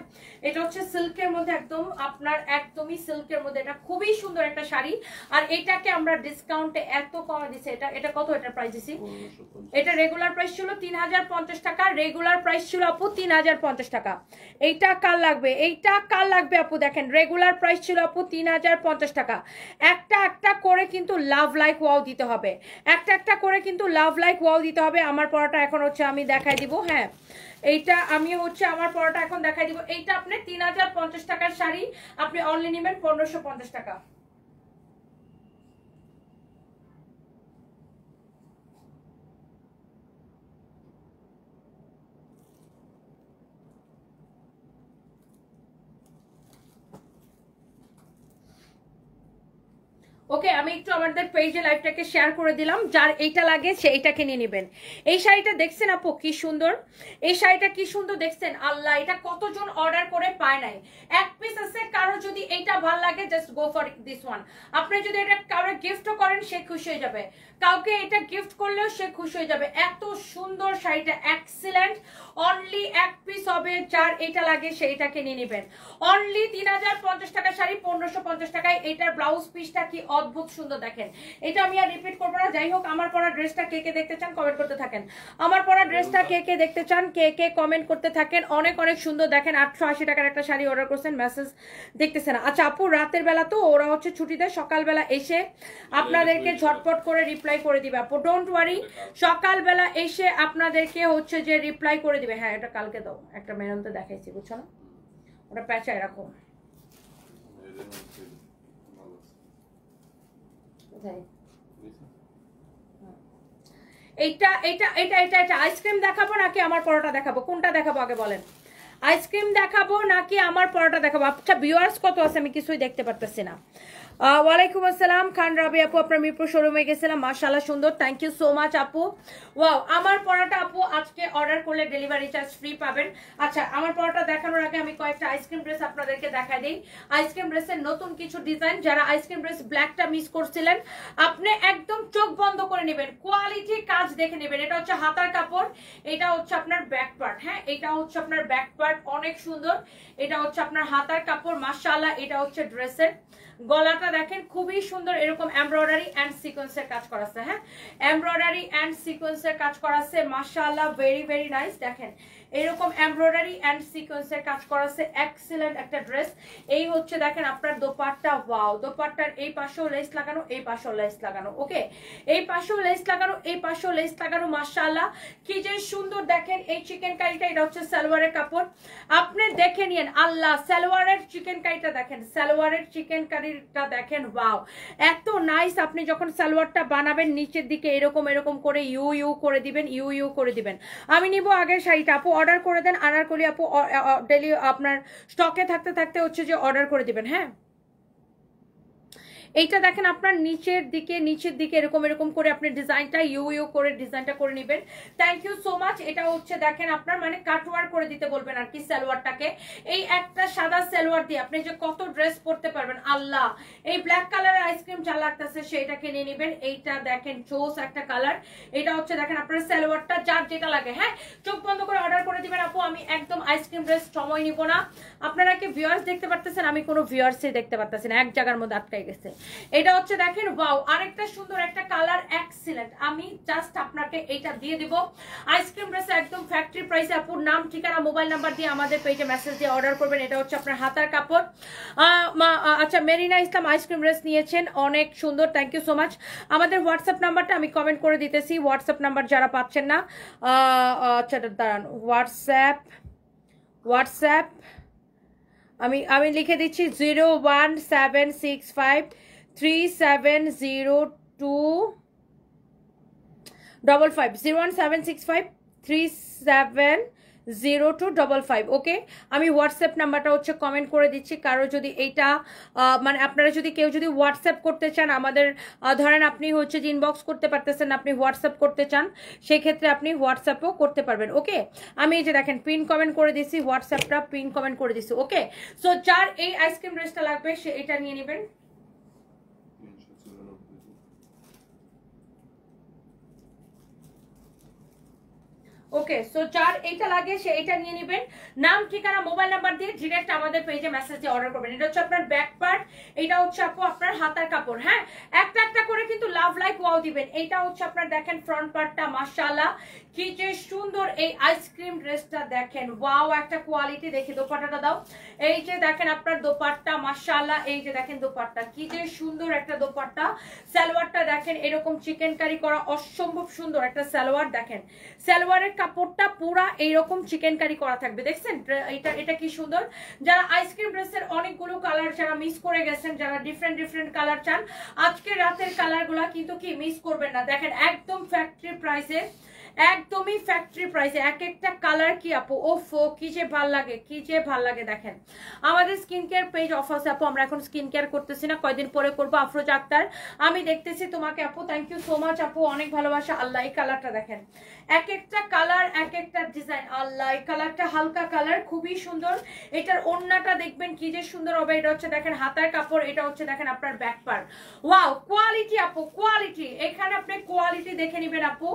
A: এটা হচ্ছে সিল্কের মধ্যে, একদম আপনার একদমই সিল্কের মধ্যে। এটা খুবই সুন্দর একটা শাড়ি, আর এটাকে আমরা ডিসকাউন্টে এত কমে দিছি। এটা কত এটার প্রাইস দিছি? এটা রেগুলার প্রাইস ছিল 3050 টাকা, রেগুলার প্রাইস ছিল আপু 3050 টাকা। এইটা কার লাগবে? এইটা কার লাগবে আপু? দেখেন রেগুলার প্রাইস ছিল আপু 3050 টাকা। একটা একটা করে কিন্তু লাভ লাইক ওয়াও দিতে হবে, একটা একটা করে কিন্তু লাভ লাইক ওয়াও দিতে হবে। আমার পড়াটা এখন হচ্ছে আমি দেখাই দিব, হ্যাঁ এইটা আমি হচ্ছে আমার পড়াটা এখন দেখাই দিব। এইটা আপনি 3050 টাকার শাড়ি আপনি অনলি নেবেন 1550 টাকা। ওকে, আমি একটু আমাদের পেজে লাইভটাকে শেয়ার করে দিলাম, যার এইটা লাগে সে এইটাকে নিয়ে নেবেন। এই শাড়িটা দেখছেন আপু কি সুন্দর, এই শাড়িটা কি সুন্দর দেখছেন? আল্লাহ, এটা কতজন অর্ডার করে পায় নাই। এক পিস আছে, কারো যদি এইটা ভালো লাগে just go for this one. আপনি যদি এটা কারো গিফটও করেন সে খুশি হয়ে যাবে, কাউকে এটা গিফট করলেও সে খুশি হয়ে যাবে। এত সুন্দর শাড়িটা, এক্সিলেন্ট। অনলি এক পিস হবে, যার এটা লাগে সেইটাকে নিয়ে নেবেন। অনলি 3050 টাকা শাড়ি 1550 টাকায়। এটার ব্লাউজ পিসটা কি অদ্ভুত সুন্দর দেখেন। এটা আমি আর রিপিট করবো না। যাই হোক, আমার পরা ড্রেসটা কে কে দেখতে চান কমেন্ট করতে থাকেন। আমার পরা ড্রেসটা কে কে দেখতে চান কে কে কমেন্ট করতে থাকেন। অনেক অনেক সুন্দর দেখেন। 880 টাকার একটা শাড়ি অর্ডার করছেন, মেসেজ দেখতেছেন। আচ্ছা আপু, রাতের বেলা তো ওরা হচ্ছে ছুটিতে, সকালবেলা এসে আপনাদেরকে ঝটপট করে রিপ্লাই করে দিবে আপু, ডোন্ট ওয়ারি। সকালবেলা এসে আপনাদেরকে হচ্ছে যে রিপ্লাই করে দিবে। হ্যাঁ এটা কালকে দাও, একটা মেরুনতে দেখাইছি বুঝছো না, ওটা প্যাঁচায় রাখো। এইটা এইটা এটা এটা এটা আইসক্রিম দেখাবো নাকি আমার পরোটা দেখাবো? কোনটা দেখাবো আগে বলেন? আইসক্রিম দেখাবো নাকি আমার পরোটা দেখাবো? আচ্ছা ভিউয়ার্স কত আছে আমি কিছুই দেখতে পারতেছি না। ওয়ালাইকুম আসসালাম খান রাবি আপু, আপনার মিরপুর শোরুমে গেছিলাম, মাশাআল্লাহ সুন্দর, থ্যাংক ইউ সো মাচ আপু। ওয়াও, আমার পরোটা আপু আজকে অর্ডার করলে ডেলিভারি চার্জ ফ্রি পাবেন। আচ্ছা, আমার পরোটা দেখানোর আগে আমি কয়েকটা আইসক্রিম ড্রেস আপনাদেরকে দেখাই দিই। আইসক্রিম ড্রেসের নতুন কিছু ডিজাইন, যারা আইসক্রিম ড্রেস ব্ল্যাকটা মিস করছিলেন, আপনি একদম চোখ বন্ধ করে নেবেন, কোয়ালিটি কাজ দেখে নেবেন। এটা হচ্ছে হাতার কাপড়, এটা হচ্ছে আপনার ব্যাক পার্ট, হ্যাঁ এটা হচ্ছে আপনার ব্যাক পার্ট, অনেক সুন্দর। এটা হচ্ছে আপনার হাতার কাপড়, মাশাআল্লাহ। এটা হচ্ছে ড্রেসের গলাটা দেখেন খুবই সুন্দর, এরকম এমব্রয়ডারি এন্ড সিকোয়েন্সের কাজ করা আছে, হ্যাঁ এমব্রয়ডারি এন্ড সিকোয়েন্সের কাজ করা আছে, মাশাআল্লাহ ভেরি ভেরি নাইস। দেখেন এরকম এমব্রয়ডারি এন্ড সিকোয়েন্সের কাজ করা আছে, এক্সিলেন্ট একটা ড্রেস। এই হচ্ছে দেখেন আপনার দোপাট্টা, ওয়াও, দোপাট্টার এই পাশেও লেস লাগানো, এই পাশেও লেস লাগানো, ওকে এই পাশেও লেস লাগানো, এই পাশেও লেস লাগানো, মাশাআল্লাহ কি যে সুন্দর। দেখেন এই চিকেন কারিটা, এটা হচ্ছে সালোয়ারের কাপড়, আপনি দেখে নিয়েন। আল্লাহ, সালোয়ারের চিকেন কারিটা দেখেন, সালোয়ারের চিকেন কারিটা দেখেন, ওয়াও এত নাইস। আপনি যখন সালোয়ারটা বানাবেন নিচের দিকে এরকম এরকম করে ইউ ইউ করে দিবেন, ইউ ইউ করে দিবেন। আমি নিব আগের শাড়িটা, আপু অর্ডার করে দেন, আনারকলি আপু ডেলি আপনার স্টকে থাকতে থাকতে হচ্ছে যে অর্ডার করে দিবেন, হ্যাঁ এইটা দেখেন আপনার নিচের দিকে এরকম এরকম করে আপনি ডিজাইনটা ইউ ইউ করে ডিজাইনটা করে নেবেন। Thank you so much. এটা হচ্ছে দেখেন আপনার মানে কাটওয়ার করে দিতে বলবেন আর কি সালোয়ারটাকে। এই একটা সাদা সালোয়ার দিয়ে আপনি যে কত ড্রেস পরতে পারবেন। আল্লাহ, এই ব্ল্যাক কালারের আইসক্রিম যা লাগতেছে সেটাকে নিয়ে নেবেন। এইটা দেখেন জোস একটা কালার। এটা হচ্ছে দেখেন আপনার সালোয়ারটা, যার যেটা লাগে, হ্যাঁ চোখ বন্ধ করে অর্ডার করে দিবেন আপু। আমি একদম আইসক্রিম ড্রেস সময় নিব না। আপনারা কি ভিউয়ার্স দেখতে পারতেছেন? আমি কোনো ভিউয়ার্সই দেখতে পারতেছি না, এক জায়গার মধ্যে আটকাই গেছে। এটা হচ্ছে দেখেন ওয়াও, আরেকটা সুন্দর একটা কালার, এক্সিলেন্ট। আমি জাস্ট আপনাকে এইটা দিয়ে দিব আইসক্রিম ড্রেস একদম ফ্যাক্টরি প্রাইসে। আপুর নাম ঠিকানা মোবাইল নাম্বার দিয়ে আমাদের পেজে মেসেজ দিয়ে অর্ডার করবেন। এটা হচ্ছে আপনার হাতার কাপড়। আচ্ছা মেরিনা ইসলাম আইসক্রিম ড্রেস নিয়েছেন, অনেক সুন্দর, থ্যাংক ইউ সো মাচ। আমাদের হোয়াটসঅ্যাপ নাম্বারটা আমি কমেন্ট করে দিতেছি, হোয়াটসঅ্যাপ নাম্বার যারা পাচ্ছেন না, আচ্ছা দাঁড়ান, হোয়াটসঅ্যাপ আমি লিখে দিচ্ছি 01765 ওকে। আমি হোয়াটসঅ্যাপ নাম্বারটা হচ্ছে কমেন্ট করে দিচ্ছি, কারো যদি এইটা মানে আপনারা যদি কেউ যদি হোয়াটসঅ্যাপ করতে চান আমাদের, ধরেন আপনি হচ্ছে যে ইনবক্স করতে পারতেছেন, আপনি হোয়াটসঅ্যাপ করতে চান, সেক্ষেত্রে আপনি হোয়াটসঅ্যাপও করতে পারবেন। ওকে, আমি এই যে দেখেন পিন কমেন্ট করে দিচ্ছি, হোয়াটসঅ্যাপটা পিন কমেন্ট করে দিচ্ছি। ওকে, সো যার এই আইসক্রিম ড্রেসটা লাগবে সে এটা নিয়ে নেবেন। ওকে, সো যার এইটা লাগে সে এটা নিয়ে নেবেন। নাম, ঠিকানা, মোবাইল নাম্বার দিয়ে ডিরেক্ট আমাদের পেজে মেসেজ দিয়ে অর্ডার করবেন। এটা হচ্ছে আপনার ব্যাক পার্ট, এটা হচ্ছে আপু আপনার হাতার কাপড়। হ্যাঁ, একটা একটা করে কিন্তু লাভ লাইক ওয়াও দিবেন। এইটা হচ্ছে আপনার দেখেন ফ্রন্ট পার্টটা, মাশাআল্লাহ কি যে সুন্দর এই আইসক্রিম ড্রেসটা দেখেন, ওয়াও একটা কোয়ালিটি। দেখি দোপাট্টাটা দাও। এই যে দেখেন আপনার দোপাট্টা, মাশাআল্লাহ এই যে দেখেন দোপাট্টা কি যে সুন্দর একটা দোপাট্টা। সালোয়ারটা দেখেন এরকম চিকেন কারি করা, অসম্ভব সুন্দর একটা সালোয়ার। দেখেন সালোয়ারের কাপড়টা পুরা এইরকম চিকেন কারি করা থাকবে, দেখছেন এটা কি সুন্দর। যারা আইসক্রিম ড্রেসের অনেকগুলো কালার যারা মিস করে গেছেন, যারা ডিফারেন্ট ডিফারেন্ট কালার চান, আজকে রাতের কালারগুলো কিন্তু কি মিস করবেন না। দেখেন একদম ফ্যাক্টরি প্রাইসে, একদমই ফ্যাক্টরি প্রাইসে এক একটা কালার কি আপু ওফো কি যে ভাল লাগে, কি যে ভাল লাগে। দেখেন আমাদের স্কিন কেয়ার পেজ অফ আছে আপু, আমরা এখন স্কিন কেয়ার করতেছি না, কয়দিন পরে করবো। আফরোজা আক্তার আমি দেখতেছি তোমাকে আপু, থ্যাংক ইউ সো মাচ আপু, অনেক ভালোবাসা। আল্লাহ এই কালারটা দেখেন, এক একটা কালার এক একটা ডিজাইন। আল্লাহ এই কালারটা হালকা কালার, খুবই সুন্দর। এটার ওড়নাটা দেখবেন কি যে সুন্দর হবে। এটা হচ্ছে দেখেন হাতার কাপড়, এটা হচ্ছে দেখেন আপনার ব্যাক পার্ট। ওয়াও কোয়ালিটি আপু, কোয়ালিটি। এখানে আপনি কোয়ালিটি দেখে নিবেন আপু,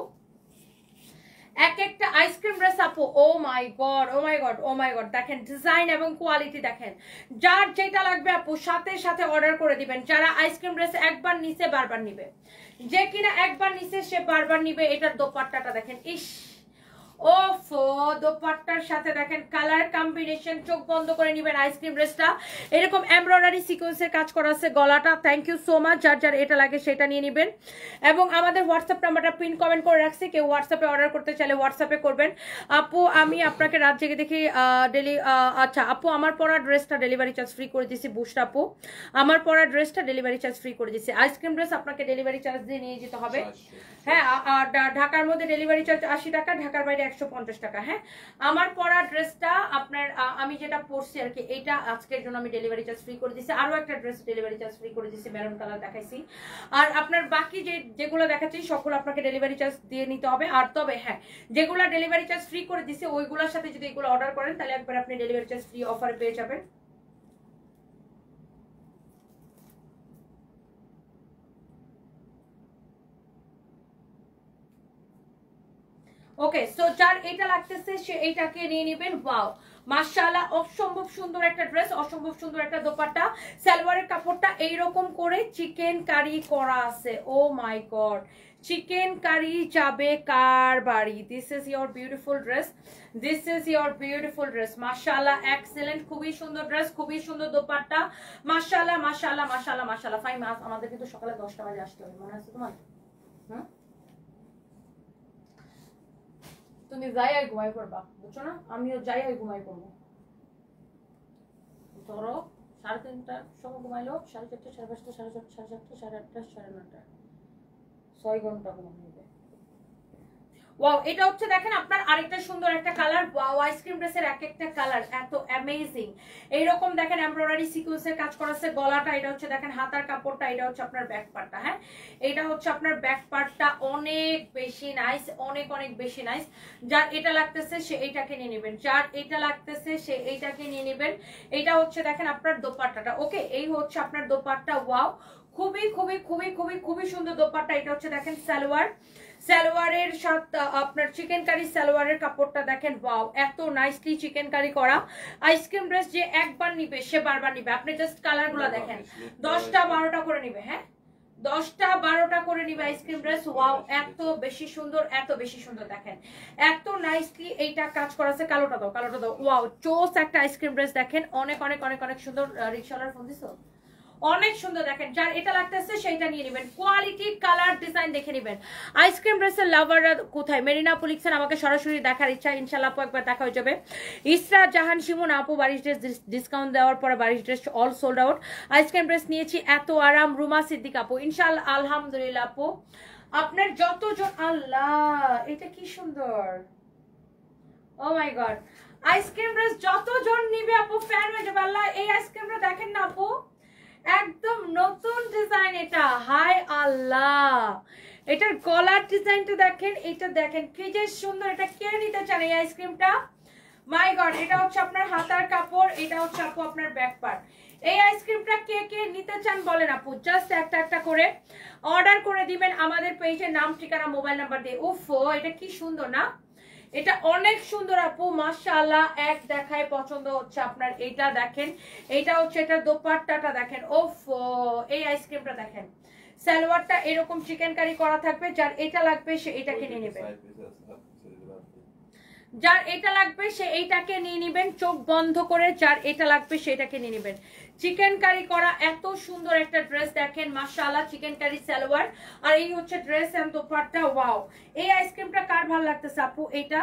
A: এক একটা আইসক্রিম ড্রেস আপু। ও my god, O my god, O my god. দেখেন ডিজাইন এবং কোয়ালিটি দেখেন, যার যেটা লাগবে আপু সাথে সাথে অর্ডার করে দিবেন। যারা আইসক্রিম ড্রেস একবার নিচে বারবার নিবে, যে কিনা একবার নিচে সে বারবার নিবে। এটার দোপাট্টাটা দেখেন, ইস ওফো, দোপাট্টার সাথে দেখেন কালার কম্বিনেশন, চোখ বন্ধ করে নিবেন। আইসক্রিম ড্রেসটা এরকম এমব্রয়ডারি সিকোয়েন্সের কাজ করা আছে গলাটা। থ্যাংক ইউ সো মাচ, যার যার এটা লাগে সেটা নিয়ে নেবেন। এবং আমাদের হোয়াটসঅ্যাপ নাম্বারটা পিন কমেন্ট করে রাখছি, কেউ হোয়াটসঅ্যাপে অর্ডার করতে চাইলে হোয়াটসঅ্যাপে করবেন। আপু আমি আপনাকে রাত জেগে দেখি আচ্ছা আপু আমার পরা ড্রেসটা ডেলিভারি চার্জ ফ্রি করে দিছি। বুস্ট আপু আমার পরা ড্রেসটা ডেলিভারি চার্জ ফ্রি করে দিছি। আইসক্রিম ড্রেস আপনাকে ডেলিভারি চার্জ দিয়ে নিয়ে যেতে হবে। হ্যাঁ, ঢাকার মধ্যে ডেলিভারি চার্জ 80 টাকা, ঢাকার বাইরে 150 টাকা। হ্যাঁ, আমার পরা ড্রেসটা আপনার আমি যেটা পরছি আর কি, এটা আজকের জন্য আমি ডেলিভারি চার্জ ফ্রি করে দিছি। আরো একটা ড্রেস ডেলিভারি চার্জ ফ্রি করে দিছি, মেরুন কালার দেখাইছি। আর আপনার বাকি যেগুলো দেখাচ্ছি সবগুলো আপনাকে ডেলিভারি চার্জ দিয়ে নিতে হবে। আর তবে হ্যাঁ, যেগুলো ডেলিভারি চার্জ ফ্রি করে দিছি ওইগুলোর সাথে যদি এগুলো অর্ডার করেন তাহলে একবার আপনি ডেলিভারি চার্জ ফ্রি অফারে পেয়ে যাবেন। ওকে, সো যার এটা লাগতেছে সে এইটাকে নিয়ে নেবেন। ওয়াও মাশাআল্লাহ, অসম্ভব সুন্দর একটা ড্রেস, অসম্ভব সুন্দর একটা দোপাট্টা। সালোয়ারের কাপড়টা এইরকম করে চিকেন কারি করা আছে। ও মাই গড, চিকেন কারি যাবে কার বাড়ি। This is your beautiful dress, this is your beautiful dress. মাশাআল্লাহ এক্সেলেন্ট, খুবই সুন্দর ড্রেস, খুবই সুন্দর দোপাট্টা। মাশাআল্লাহ মাশাআল্লাহ মাশাআল্লাহ মাশাআল্লাহ। ফাইন, আমাদের কিন্তু সকালে 10টা বাজে আসতে হবে, মনে আছে তোমার? হুম, তুমি যাই আর ঘুমাই পড়বা, বুঝছো না? আমিও যাই আর ঘুমাই পড়বো। ধরো 3:30টার সময় ঘুমাইলো, 4:30, 5:30, 4:30, 7:30, 8:30, 9:30, 6 ঘন্টা ঘুমাইবে। ওয়াও, এটা হচ্ছে দেখেন আপনার আরেকটা সুন্দর একটা কালার। ওয়াও, আইসক্রিম ড্রেসের এক একটা কালার এত অ্যামেজিং। এইরকম দেখেন এমব্রয়ডারি সিকোয়েন্সের কাজ করা আছে গলাটা। এটা হচ্ছে দেখেন হাতার কাপড়টা, এটা হচ্ছে আপনার ব্যাক পার্টটা। হ্যাঁ, এটা হচ্ছে আপনার ব্যাক পার্টটা, অনেক বেশি নাইস, অনেক অনেক বেশি নাইস। যার এটা লাগতেছে সে এইটাকে নিয়ে নেবেন, যার এটা লাগতেছে সে এইটাকে নিয়ে নেবেন। এটা হচ্ছে দেখেন আপনার দোপাট্টাটা। ওকে, এই হচ্ছে আপনার দোপাট্টা। ওয়াও, খুবই খুবই খুবই খুবই খুবই সুন্দর দোপাট্টা। এটা হচ্ছে দেখেন সালোয়ার, সালোয়ারের সাথে আপনার চিকেন কারি সালোয়ারের কাপড়টা দেখেন। ওয়াও, এত নাইসলি চিকেন কারি করা। আইসক্রিম ড্রেস যে একবার নিবে সে বারবার নিবে। আপনি জাস্ট কালারগুলো দেখেন, 10টা 12টা করে নিবে। হ্যাঁ, 10টা 12টা করে নিবে আইসক্রিম ড্রেস। ওয়াও, এত বেশি সুন্দর, এত বেশি সুন্দর। দেখেন এত নাইসলি এইটা কাজ করা আছে। কালোটা দাও, কালোটা দাও। ওয়াও, চোস একটা আইসক্রিম ড্রেস দেখেন, অনেক অনেক অনেক অনেক সুন্দর। রিক্সাওয়ালার ফোন দিছো? অনেক সুন্দর দেখেন, যার এটা লাগতেছে সেইটা নিয়ে নেবেন। কোয়ালিটি, কালার, ডিজাইন দেখে নেবেন। আইসক্রিম ড্রেসের লাভাররা কোথায়? মেরিনা পুলিক্সেন, আমাকে সরাসরি দেখার ইচ্ছা, ইনশাল্লাহ আপু একবার দেখা হয়ে যাবে। ইসরা জাহান শিমুন আপু, বারিশ ড্রেস ডিসকাউন্ট দেওয়ার পরে Barish dress all sold out. Ice cream dress নিয়েছি, এত আরাম। রুমা সিদ্দিক আপু, ইনশাল্লাহ আলহামদুলিল্লাহ আপু। আপনার যতজন, আল্লাহ এটা কি সুন্দর, ও মাই গড। আইসক্রিম ড্রেস যতজন নিবে আপু ফ্যান হয়ে যাবে। আল্লাহ এই আইসক্রিমটা দেখেন না আপু, একদম নতুন ডিজাইন এটা, হাই আল্লাহ। এটার গলার ডিজাইনটা দেখেন, এটা দেখেন কি যে সুন্দর। এটা কে নিতে চান এই আইসক্রিমটা? মাই গড, এটা হচ্ছে আপনার হাতার কাপড়, এটা হচ্ছে আপু আপনার ব্যাক পার্ট। এই আইসক্রিমটা কে কে নিতে চান বলেন আপু, জাস্ট একটা একটা করে অর্ডার করে দিবেন আমাদের পেজে, নাম, ঠিকানা, মোবাইল নাম্বার দিয়ে। উফ, এটা কি সুন্দর না, এটা অনেক সুন্দর আপু, মাশাআল্লাহ। এক দেখায় পছন্দ হচ্ছে আপনার। এটা দেখেন, এটা হচ্ছে এটা দোপাট্টাটা দেখেন। ওফ, এই আইসক্রিমটা দেখেন, সালোয়ারটা এরকম চিকেন কারি করা থাকবে। যার এটা লাগবে সে এটা কিনে নেবে, যার এটা লাগবে সে এইটাকে নিয়ে নেবেন চোখ বন্ধ করে। যার এটা লাগবে সেটাকে নিয়ে নেবেন। চিকেন কারি করা এত সুন্দর একটা ড্রেস দেখেন, মাশাআল্লাহ। চিকেন কারি সালোয়ার, আর এই হচ্ছে ড্রেস এন্ড দোপাট্টা। ওয়াও, এই আইসক্রিমটা কার ভালো লাগতেছে আপু? এটা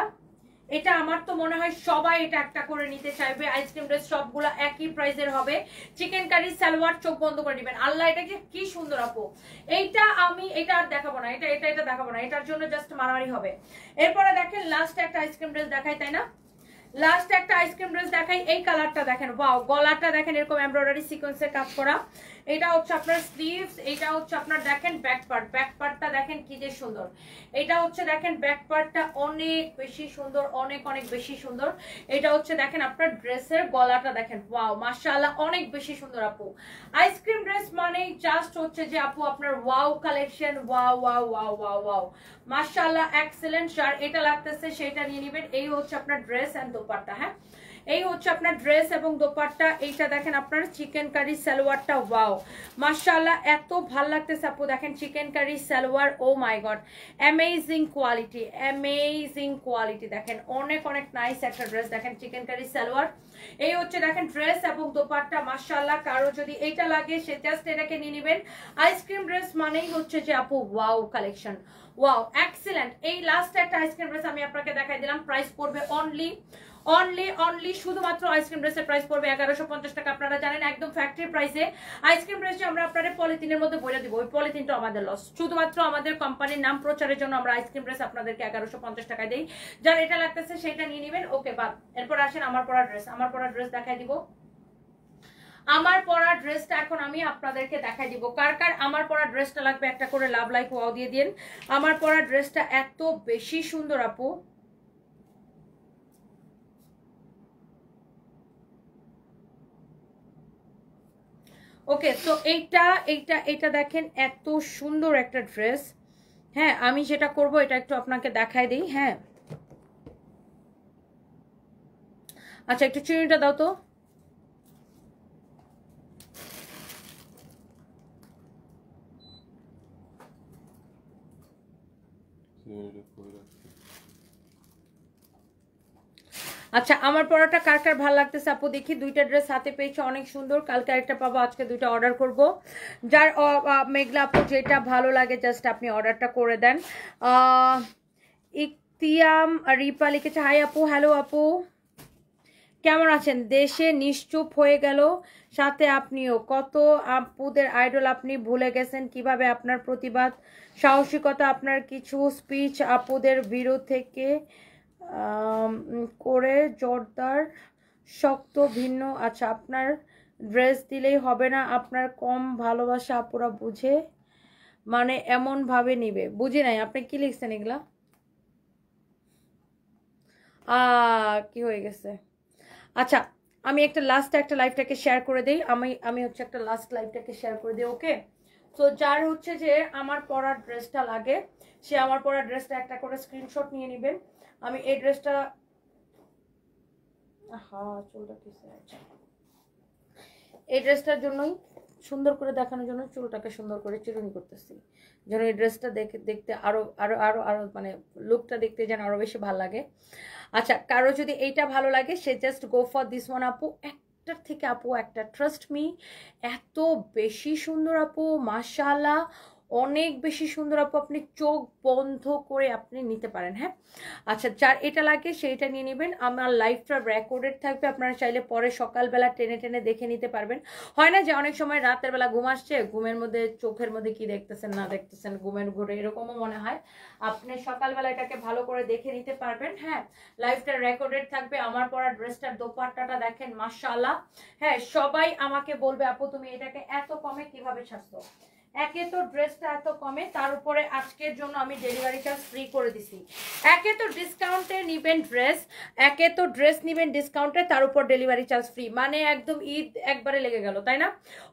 A: এটা আমার তো মনে হয় সবাই এটা একটা করে নিতে চাইবে। আইসক্রিম ড্রেস সবগুলো একই প্রাইসের হবে। চিকেন কারি সালোয়ার, চোখ বন্ধ করে নেবেন। আল্লাহ, এটা কি সুন্দর আপু। এইটা আমি এটা আর দেখাবো না, এটা এটা এটা দেখাবো না, এটার জন্য জাস্ট মারামারি হবে। এরপরে দেখেন লাস্ট একটা আইসক্রিম ড্রেস দেখাই, তাই না? লাস্ট একটা আইসক্রিম ড্রেস দেখাই। এই কালারটা দেখেন, ওয়াও। গলাটা দেখেন এরকম এমব্রয়ডারি সিকোয়েন্সের কাজ করা। এটা হচ্ছে আপনার স্লিভস, এটা হচ্ছে আপনার দেখেন ব্যাক পার্ট। ব্যাক পার্টটা দেখেন কি যে সুন্দর। এটা হচ্ছে দেখেন ব্যাক পার্টটা অনেক বেশি সুন্দর, অনেক অনেক বেশি সুন্দর। এটা হচ্ছে দেখেন আপনার ড্রেসের গলাটা দেখেন, ওয়াও মাশাআল্লাহ, অনেক বেশি সুন্দর আপু। আইসক্রিম ড্রেস মানেই জাস্ট হচ্ছে যে আপু আপনার wow collection, wow wow wow wow wow মাশাআল্লাহ, এক্সেলেন্ট। আর এটা লাগতেছে সেটা নিয়ে নেবেন। এই হচ্ছে আপনার ড্রেস এন্ড দোপাট্টা। হ্যাঁ, এই হচ্ছে আপনার ড্রেস এবং দোপাট্টা। এইটা দেখেন আপনার চিকেন কারি সালোয়ারটা, ওয়াও মাশাআল্লাহ, এত ভাল লাগতেছে আপু। দেখেন chikankari salwar, oh my god, amazing quality, amazing quality. দেখেন অনেক অনেক নাইস একটা ড্রেস। দেখেন চিকেন কারি সালোয়ার, এই হচ্ছে দেখেন ড্রেস এবং দোপাট্টা, মাশাআল্লাহ। কারো যদি এইটা লাগে সে জাস্ট এটাকে নিয়ে নেবেন। আইসক্রিম ড্রেস মানেই হচ্ছে যে আপু ওয়াও কালেকশন, ওয়াও এক্সিলেন্ট। এই লাস্ট একটা আইসক্রিম ড্রেস আমি আপনাকে দেখাই দিলাম। প্রাইস পড়বে অনলি অনলি অনলি শুধুমাত্র আইসক্রিম ড্রেসের প্রাইস পড়বে 1150 টাকা। আপনারা জানেন একদম ফ্যাক্টরি প্রাইসে আইসক্রিম ড্রেসে আমরা আপনাদের পলিথিনের মধ্যে বলে দিব। ওই পলিথিনটা আমাদের লস। শুধুমাত্র আমাদের কোম্পানির নাম প্রচারের জন্য আমরা আইসক্রিম ড্রেস আপনাদেরকে 1150 টাকায় দেই। যার এটা লাগতেছে সেটা নিয়ে নেবেন। ওকে, বাদ। এরপর আসেন আমার পরা ড্রেস। আমার পরা ড্রেস দেখাই দিব। আমার পরা ড্রেসটা এখন আমি আপনাদেরকে দেখাই দিব। কার কার আমার পরা ড্রেসটা লাগবে একটা করে লাভ লাইক ওয়াও দিয়ে দিন। আমার পরা ড্রেসটা এত বেশি সুন্দর আপু। ওকে, তো এইটা এইটা এটা দেখেন এত সুন্দর একটা ড্রেস। হ্যাঁ, আমি যেটা করব এটা একটু আপনাকে দেখাই দিই। হ্যাঁ, আচ্ছা একটু চিনিটা দাও তো। আচ্ছা, আমার পরাটা কার কার ভালো লাগতেছে আপু দেখি। দুইটা ড্রেস হাতে পেয়েছে, অনেক সুন্দর। কালকে আরেকটা পাবো, আজকে দুইটা অর্ডার করব। যার মেঘলা আপু যেটা ভালো লাগে জাস্ট আপনি অর্ডারটা করে দেন। ইকতিয়াম রিপা লিখেছে, হাই আপু, হ্যালো আপু, কেমন আছেন? দেশে নিশ্চুপ হয়ে গেল, সাথে আপনিও। কত আপুদের আইডল আপনি ভুলে গেছেন কিভাবে? আপনার প্রতিবাদ, সাহসিকতা, আপনার কিছু স্পিচ আপুদের বিরোধ থেকে করে জোরদার শক্ত ভিন্ন। আচ্ছা, আপনার ড্রেস দিলেই হবে না, আপনার কম ভালোবাসা আপুরা বুঝে মানে এমন ভাবে নিবে। বুঝি নাই আপনি কি লিখছেন এগুলা। কি হয়ে গেছে? আচ্ছা, আমি একটা লাইভটাকে শেয়ার করে দিই। আমি হচ্ছে একটা লাস্ট লাইভটাকে শেয়ার করে দিই। ওকে, তো যার হচ্ছে যে আমার পরার ড্রেসটা লাগে সে আমার পরার ড্রেসটা একটা করে স্ক্রিনশট নিয়ে নেবেন। আমি এই ড্রেসটা চুলটা কিসে আছে, এই ড্রেসটার জন্যই সুন্দর করে দেখানোর জন্য চুলটাকে সুন্দর করে চিরুনি করতেছি, যেন এই ড্রেসটা দেখতে আরো আরো আরো আরো মানে লুকটা দেখতে যেন আরো বেশি ভালো লাগে। আচ্ছা, কারো যদি এইটা ভালো লাগে সে just go for this one আপু। একটার থেকে আপু একটা, ট্রাস্ট মি, এত বেশি সুন্দর আপু, মাশাআল্লাহ, অনেক বেশি সুন্দর আপু, আপনি চোখ বন্ধ করে আপনি নিতে পারেন। হ্যাঁ, আচ্ছা, যার এটা লাগে সেইটা নিয়ে নেবেন। আমার লাইভটা রেকর্ডেড থাকবে, আপনারা চাইলে পরে সকালবেলা টেনে টেনে দেখে নিতে পারবেন। হয় না যে অনেক সময় রাতের বেলা ঘুম আসছে, ঘুমের মধ্যে চোখের মধ্যে কি দেখতেছেন না দেখতেছেন, ঘুমের ঘুরে এরকমও মনে হয়, আপনি সকালবেলা এটাকে ভালো করে দেখে নিতে পারবেন। হ্যাঁ, লাইভটা রেকর্ডেড থাকবে। আমার পরা ড্রেসটার দোপাট্টাটা দেখেন, মাশাআল্লাহ। হ্যাঁ, সবাই আমাকে বলবে আপু তুমি এটাকে এত কমে কিভাবে ছাড়ছো। একে তো ড্রেসটা এত কমে, তার উপরে আজকের জন্য আমি ডেলিভারি চার্জ ফ্রি করে দিছি। একে তো ডিসকাউন্টে নিবেন ড্রেস, একে তো ড্রেস নিবেন ডিসকাউন্টে, তার উপর ডেলিভারি চার্জ ফ্রি, মানে একদম ঈদ একবারে লেগে গেল, তাই না?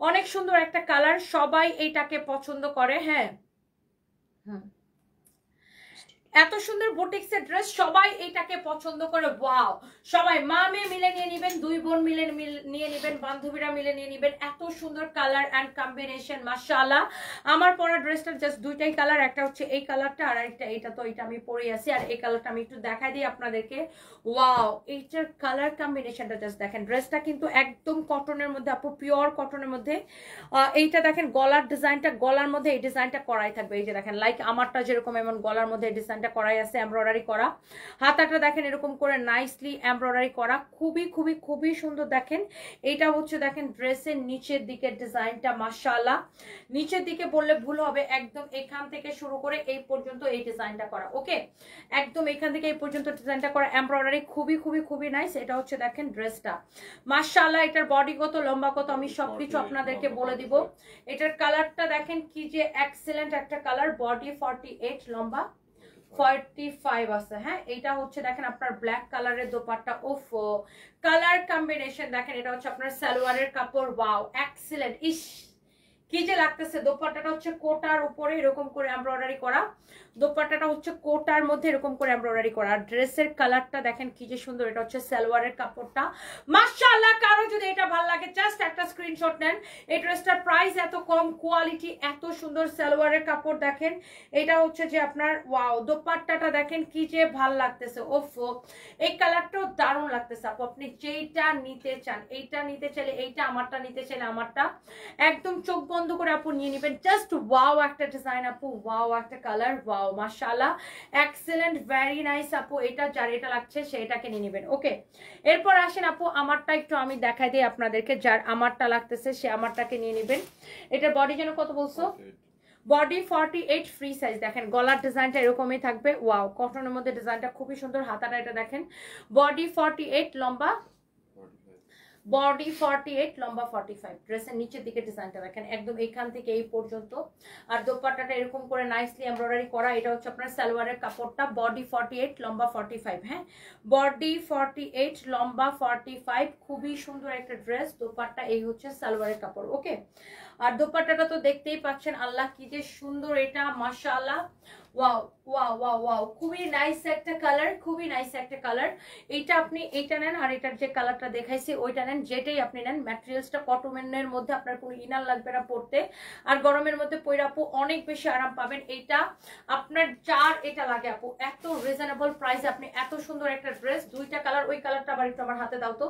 A: অনেক সুন্দর একটা কালার, সবাই এইটাকে পছন্দ করে। হ্যাঁ, এত সুন্দর বুটিক্সের ড্রেস, সবাই এটাকে পছন্দ করে। ওয়াও, সবাই মা মেয়ে মিলে নিয়ে নেবেন, দুই বোন মিলে নিয়ে নেবেন, বান্ধবীরা মিলে নিয়ে নেবেন। এত সুন্দর কালার অ্যান্ড কম্বিনেশন, মাশাআল্লাহ। আমার পরা ড্রেসটার জাস্ট দুইটাই কালার, একটা হচ্ছে এই কালারটা আর একটা এটা, তো এটা আমি পরে আছি। আর এই কালারটা আমি একটু দেখাই দিই আপনাদেরকে। ওয়াও, এইটার কালার কম্বিনেশনটা জাস্ট দেখেন। ড্রেসটা কিন্তু একদম কটনের মধ্যে আপু, পিওর কটনের মধ্যে। এইটা দেখেন গলার ডিজাইনটা, গলার মধ্যে এই ডিজাইনটা করাই থাকবে। এই যে দেখেন, লাইক আমারটা যেরকম এমন গলার মধ্যে এই ডিজাইনটা করাই আছে, এমব্রয়ডারি করা। হাতাটা দেখেন এরকম করে নাইসলি এমব্রয়ডারি করা, খুবই খুবই খুবই সুন্দর। দেখেন এইটা হচ্ছে দেখেন ড্রেসের নিচের দিকের ডিজাইনটা, মাশাআল্লাহ। নিচের দিকে বললে ভুল হবে, একদম এখান থেকে শুরু করে এই পর্যন্ত এই ডিজাইনটা করা। ওকে, একদম এখান থেকে এই পর্যন্ত ডিজাইনটা করা, এমব্রয়ডারি, খুবই খুবই খুবই নাইস। এটা হচ্ছে দেখেন ড্রেসটা, মাশাআল্লাহ। এটার বডি কত, লম্বা কত, আমি সবকিছু আপনাদেরকে বলে দিব। এটার কালারটা দেখেন কি যে এক্সেলেন্ট একটা কালার। বডি 48, লম্বা 45 আছে। হ্যাঁ, এটা হচ্ছে দেখেন আপনার ব্ল্যাক কালারের দোপাট্টা। ওফ, কালার কম্বিনেশন দেখেন। এটা হচ্ছে আপনার সালোয়ারের কাপড়। Wow, excellent. ইস, কি যে লাগতেছে। দোপাট্টাটা হচ্ছে কোটার উপরে এরকম করে এমব্রয়ডারি করা, দোপাট্টাটা হচ্ছে কোটার মধ্যে এরকম করে এমব্রয়ডারি করা। আর ড্রেসের কালারটা দেখেন কি যে সুন্দর। এটা হচ্ছে সালোয়ারের কাপড়টা, মাশাআল্লাহ। কারো যদি এটা ভালো লাগে জাস্ট একটা স্ক্রিনশট নেন। এই ড্রেসটার প্রাইস এত কম, কোয়ালিটি এত সুন্দর। সালোয়ারের কাপড় দেখেন, এটা হচ্ছে যে আপনার, ওয়াও, দোপাট্টাটা দেখেন কি যে ভাল লাগতেছে। ওফ, এই কালারটাও দারুণ লাগতেছে আপু। আপনি যেইটা নিতে চান, এইটা নিতে চাইলে এইটা, আমারটা নিতে চাইলে আমারটা, একদম চোখ বন্ধ করে আপু নিয়ে নেবেন। জাস্ট ওয়াও একটা ডিজাইন আপু, ওয়াও একটা কালার, ওয়াও, মাশাআল্লাহ, এক্সেলেন্ট, ভেরি নাইস আপু। এটা যার এটা লাগছে সেটাকে নিয়ে নেবেন। ওকে, এরপর আসেন আপু আমারটা একটু আমি দেখাই দিই আপনাদেরকে। যার আমারটা লাগতেছে সে আমারটাকে নিয়ে নেবেন। এটার বডি যেন কত বলছো? Body 48, free size. দেখেন গলার ডিজাইনটা এরকমই থাকবে। ওয়াও, কটনের মধ্যে ডিজাইনটা খুবই সুন্দর। হাতাটা এটা দেখেন, বডি 48, লম্বা বডি 48, লম্বা 45। ড্রেসের নিচের দিকে ডিজাইনটা দেখেন, একদম এখান থেকে এই পর্যন্ত। আর দোপাট্টাটা এরকম করে নাইসলি এমব্রয়ডারি করা। এটা হচ্ছে আপনার সালোয়ারের কাপড়টা। বডি 48, লম্বা 45। হ্যাঁ, বডি 48, লম্বা 45, খুবই সুন্দর একটা ড্রেস। দোপাট্টা এই হচ্ছে সালোয়ারের কাপড়। ওকে, আর দোপাট্টাটা তো দেখতেই পাচ্ছেন, আল্লাহ কি যে সুন্দর এটা, মাশাআল্লাহ। ওয়াও ওয়াও ওয়াও ওয়াও, খুবই নাইস একটা কালার, খুবই নাইস একটা কালার। এইটা আপনি এইটা নেন, আর এটার যে কালারটা দেখাইছি ওইটা নেন, যেটাই আপনি নেন। ম্যাটেরিয়ালসটা কটনের মধ্যে, আপনার কোনো ইনার লাগবে না পরতে। আর গরমের মধ্যে পরে আপু অনেক বেশি আরাম পাবেন। এইটা আপনার যার এটা লাগে আপু, এত রিজনেবল প্রাইস আপনি এত সুন্দর একটা ড্রেস। দুইটা কালার, ওই কালারটা আবার একটু আমার হাতে দাও তো।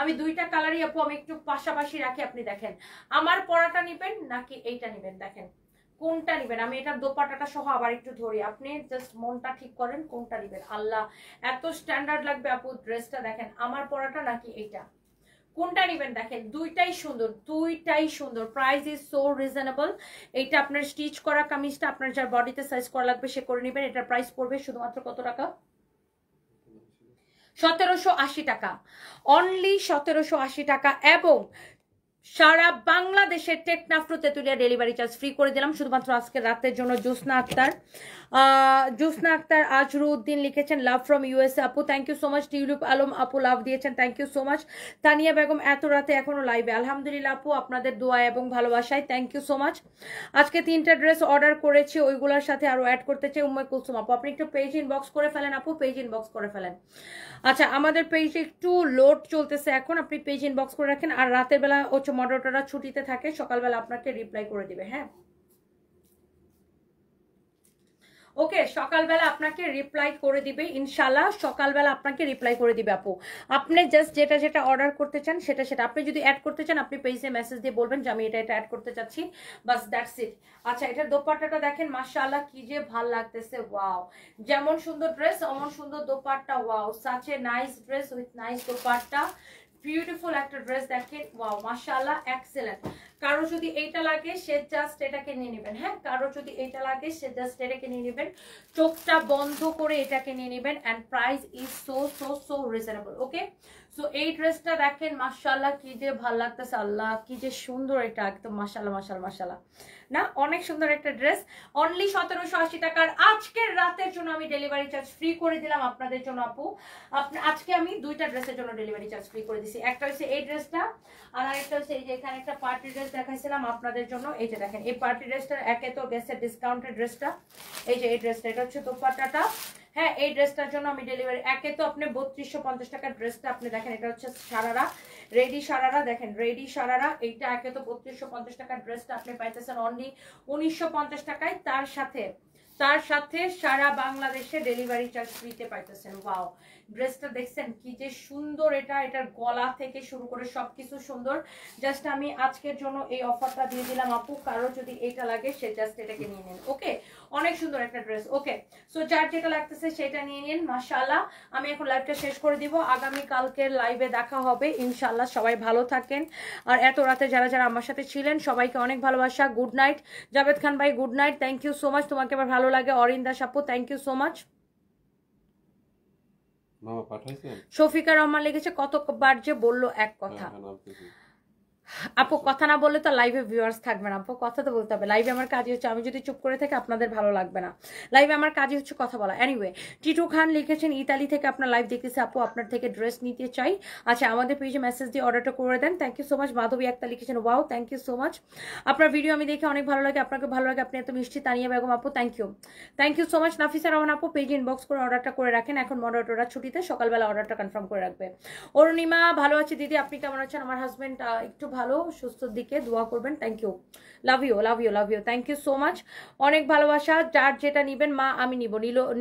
A: আমি দুইটা কালারই আপু আমি একটু পাশাপাশি রাখি, আপনি দেখেন আমার পরাটা নিবেন নাকি এইটা নিবেন, দেখেন কোনটা নিবেন। আমি এটা দোপাট্টাটা সহ আবার একটু ধরি, আপনি জাস্ট মনটা ঠিক করেন কোনটা নিবেন। আল্লাহ, এত স্ট্যান্ডার্ড লাগবে আপু ড্রেসটা। দেখেন আমার পরাটা নাকি এইটা, কোনটা নিবেন। দেখেন দুইটাই সুন্দর, দুইটাই সুন্দর। Price is so reasonable. এইটা আপনার স্টিচ করা কামিজটা আপনার যার বডিতে সাইজ করা লাগবে সে করে নেবেন। এটার প্রাইস পড়বে শুধুমাত্র কত টাকা? 1780 টাকা, অনলি 1780 টাকা। এবং সারা বাংলাদেশের Teknaf to Tetulia delivery charge free করে দিলাম শুধুমাত্র আজকে রাতের জন্য। জোসনা আক্তার আজরুদ্দিন লিখেছেন লাভ ফ্রম ইউএসএ। আপু thank you so much. Tulip Alam আপু লাভ দিয়েছেন, thank you so much. Tania Begum এত রাতে এখনো লাইভে, আলহামদুলিল্লাহ আপু আপনাদের দোয়া এবং ভালোবাসায়, থ্যাংক ইউ সো মাচ। আজকে 3টা ড্রেস অর্ডার করেছি, ওইগুলোর সাথে আরো অ্যাড করতে চাই। উম্মে কুলসুম আপু আপনি একটু পেজ ইনবক্স করে ফেলেন আপু, পেজ ইনবক্স করে ফেলেন। আচ্ছা, আমাদের পেজে একটু লোড চলতেছে এখন, আপনি পেজ ইনবক্স করে রাখেন। আর রাতের বেলা হচ্ছে মডারেটররা ছুটিতে থাকে, সকালবেলা আপনাকে রিপ্লাই করে দিবে। হ্যাঁ, ওকে, সকালবেলা আপনাকে রিপ্লাই করে দিবে ইনশাল্লাহ, সকালবেলা আপনাকে রিপ্লাই করে দিবে আপু। আপনি জাস্ট যেটা যেটা অর্ডার করতে চান সেটা সেটা, আপনি যদি অ্যাড করতে চান আপনি পেজে মেসেজ দিয়ে বলবেন যে আমি এটা এটা অ্যাড করতে চাচ্ছি, বাস দ্যাটস ইট। আচ্ছা, এটার দোপাট্টাটা দেখেন মাশাআল্লাহ কি যে ভাল লাগতেছে, ওয়াও। যেমন সুন্দর ড্রেস অমন সুন্দর dupatta, wow, such a nice dress with nice dupatta, beautiful একটা ড্রেস দেখেন, ওয়াও মাশাআল্লাহ এক্সেলেন্ট। কারো যদি এইটা লাগে সে জাস্ট এটাকে নিয়ে নেবেন, হ্যাঁ, কারো যদি এইটা লাগে সে জাস্ট এটাকে নিয়ে নেবেন, চোখটা বন্ধ করে এটাকে নিয়ে নেবেন, and price is so so so reasonable. Okay, so এই ড্রেসটা দেখেন মাশাআল্লাহ কি যে ভালো লাগতেছে, আল্লাহ কি যে সুন্দর, এটা একদম মাশাআল্লাহ মাশাআল্লাহ মাশাআল্লাহ না, অনেক সুন্দর একটা ড্রেস। অনলি 1780 টাকার আজকের রাতের জন্য আমি ডেলিভারি চার্জ ফ্রি করে দিলাম আপনাদের জন্য আপু। আজকে আমি দুইটা ড্রেসের জন্য ডেলিভারি চার্জ ফ্রি করে দিছি, একটা হচ্ছে এই ড্রেসটা আর আরেকটা হচ্ছে এই যে এখানে একটা পার্টি ড্রেস দেখাইছিলাম আপনাদের জন্য, এই যে দেখেন এই পার্টি ড্রেসটার একে তো গেছে ডিসকাউন্টেড ড্রেসটা, এই যে এই ড্রেসটা, এটা হচ্ছে দোপাট্টাটা, হ্যাঁ, এই ড্রেসটার জন্য আমি ডেলিভারি, একে তো আপনি 3250 টাকার ড্রেসটা আপনি দেখেন, এটা হচ্ছে সারারা, রেডি সারারা, দেখেন রেডি সারারা, এইটা একে তো 3250 টাকার ড্রেসটা আপনি পাইতেছেন অনলি 1950 টাকায়, তার সাথে সারা বাংলাদেশে ডেলিভারি চার্জ ফ্রিতে পাইতেছেন। ওয়াও, ড্রেসটা দেখছেন কি যে সুন্দর, এটার গলা থেকে শুরু করে সবকিছু সুন্দর। জাস্ট আমি আজকের জন্য এই অফারটা দিয়ে দিলাম আপু, কারো যদি এটা লাগে সে জাস্ট এটাকে নিয়ে নিন। ওকে, অনেক সুন্দর একটা ড্রেস। ওকে, সো যার যেটা লাগতেছে সেটা নিয়ে নিন মাশাআল্লাহ। আমি এখন লাইভটা শেষ করে দিব, আগামী কালকের লাইভে দেখা হবে ইনশাআল্লাহ। সবাই ভালো থাকেন, আর এত রাতে যারা যারা আমার সাথে ছিলেন সবাইকে অনেক ভালোবাসা। গুড নাইট জাভেদ খান ভাই, good night, thank you so much. তোমাকে আবার ভালো লাগে অরিন্দা সাপু, থ্যাংক ইউ সো মাচ।
B: মামা পাঠাইছেন?
A: শফিকা রহমান লিখেছে কতবার যে বললো এক কথা। আপু কথা না বললে তো লাইভে ভিউয়ার্স থাকবে না আপু, কথা তো বলতে হবে। লাইভে আমার কাজই হচ্ছে, আমি যদি চুপ করে থাকি আপনাদের ভালো লাগবে না, লাইভে আমার কাজই হচ্ছে কথা বলা। এনিওয়ে, টিটু খান লিখেছেন ইতালি থেকে আপনার লাইভ দেখতেছে আপু, আপনার থেকে ড্রেস নিতে চাই। আচ্ছা, আমাদের পেজে মেসেজ দিয়ে অর্ডারটা করে দেন, thank you so much. Madhabi একটা লিখেছেন wow, thank you so much. আপনার ভিডিও আমি দেখে অনেক ভালো লাগে, আপনাকে ভালো লাগে, আপনি এত মিষ্টি। তানিয়া বেগম আপু, thank you so much. Nafisa Rahman আপু, পেজে ইনবক্স করে অর্ডারটা করে রাখেন, এখন মডারেটররা ছুটিতে, সকালবেলা অর্ডারটা কনফার্ম করে রাখবে। অরুণিমা, ভালো আছি দিদি, আপনি কেমন আছেন? আমার হাজবেন্ড একটু ভালো, সুস্থ দিকে দোয়া করবেন, thank you, love you love you love you, thank you so much. অনেক ভালোবাসা। যার যেটা নিবেন মা আমি নিব।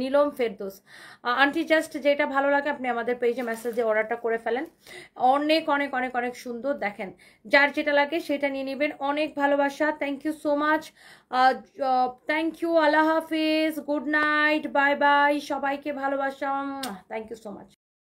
A: নীলম ফেরদৌস আন্টি, জাস্ট যেটা ভালো লাগে আপনি আমাদের পেজে মেসেজ দিয়ে অর্ডারটা করে ফেলেন। অনেক অনেক অনেক অনেক সুন্দর, দেখেন যার যেটা লাগে সেটা নিয়ে নেবেন। অনেক ভালোবাসা, thank you so much, thank you, Allah হাফিজ, গুড নাইট, বাই বাই, সবাইকে ভালোবাসা, থ্যাংক ইউ সো মাচ।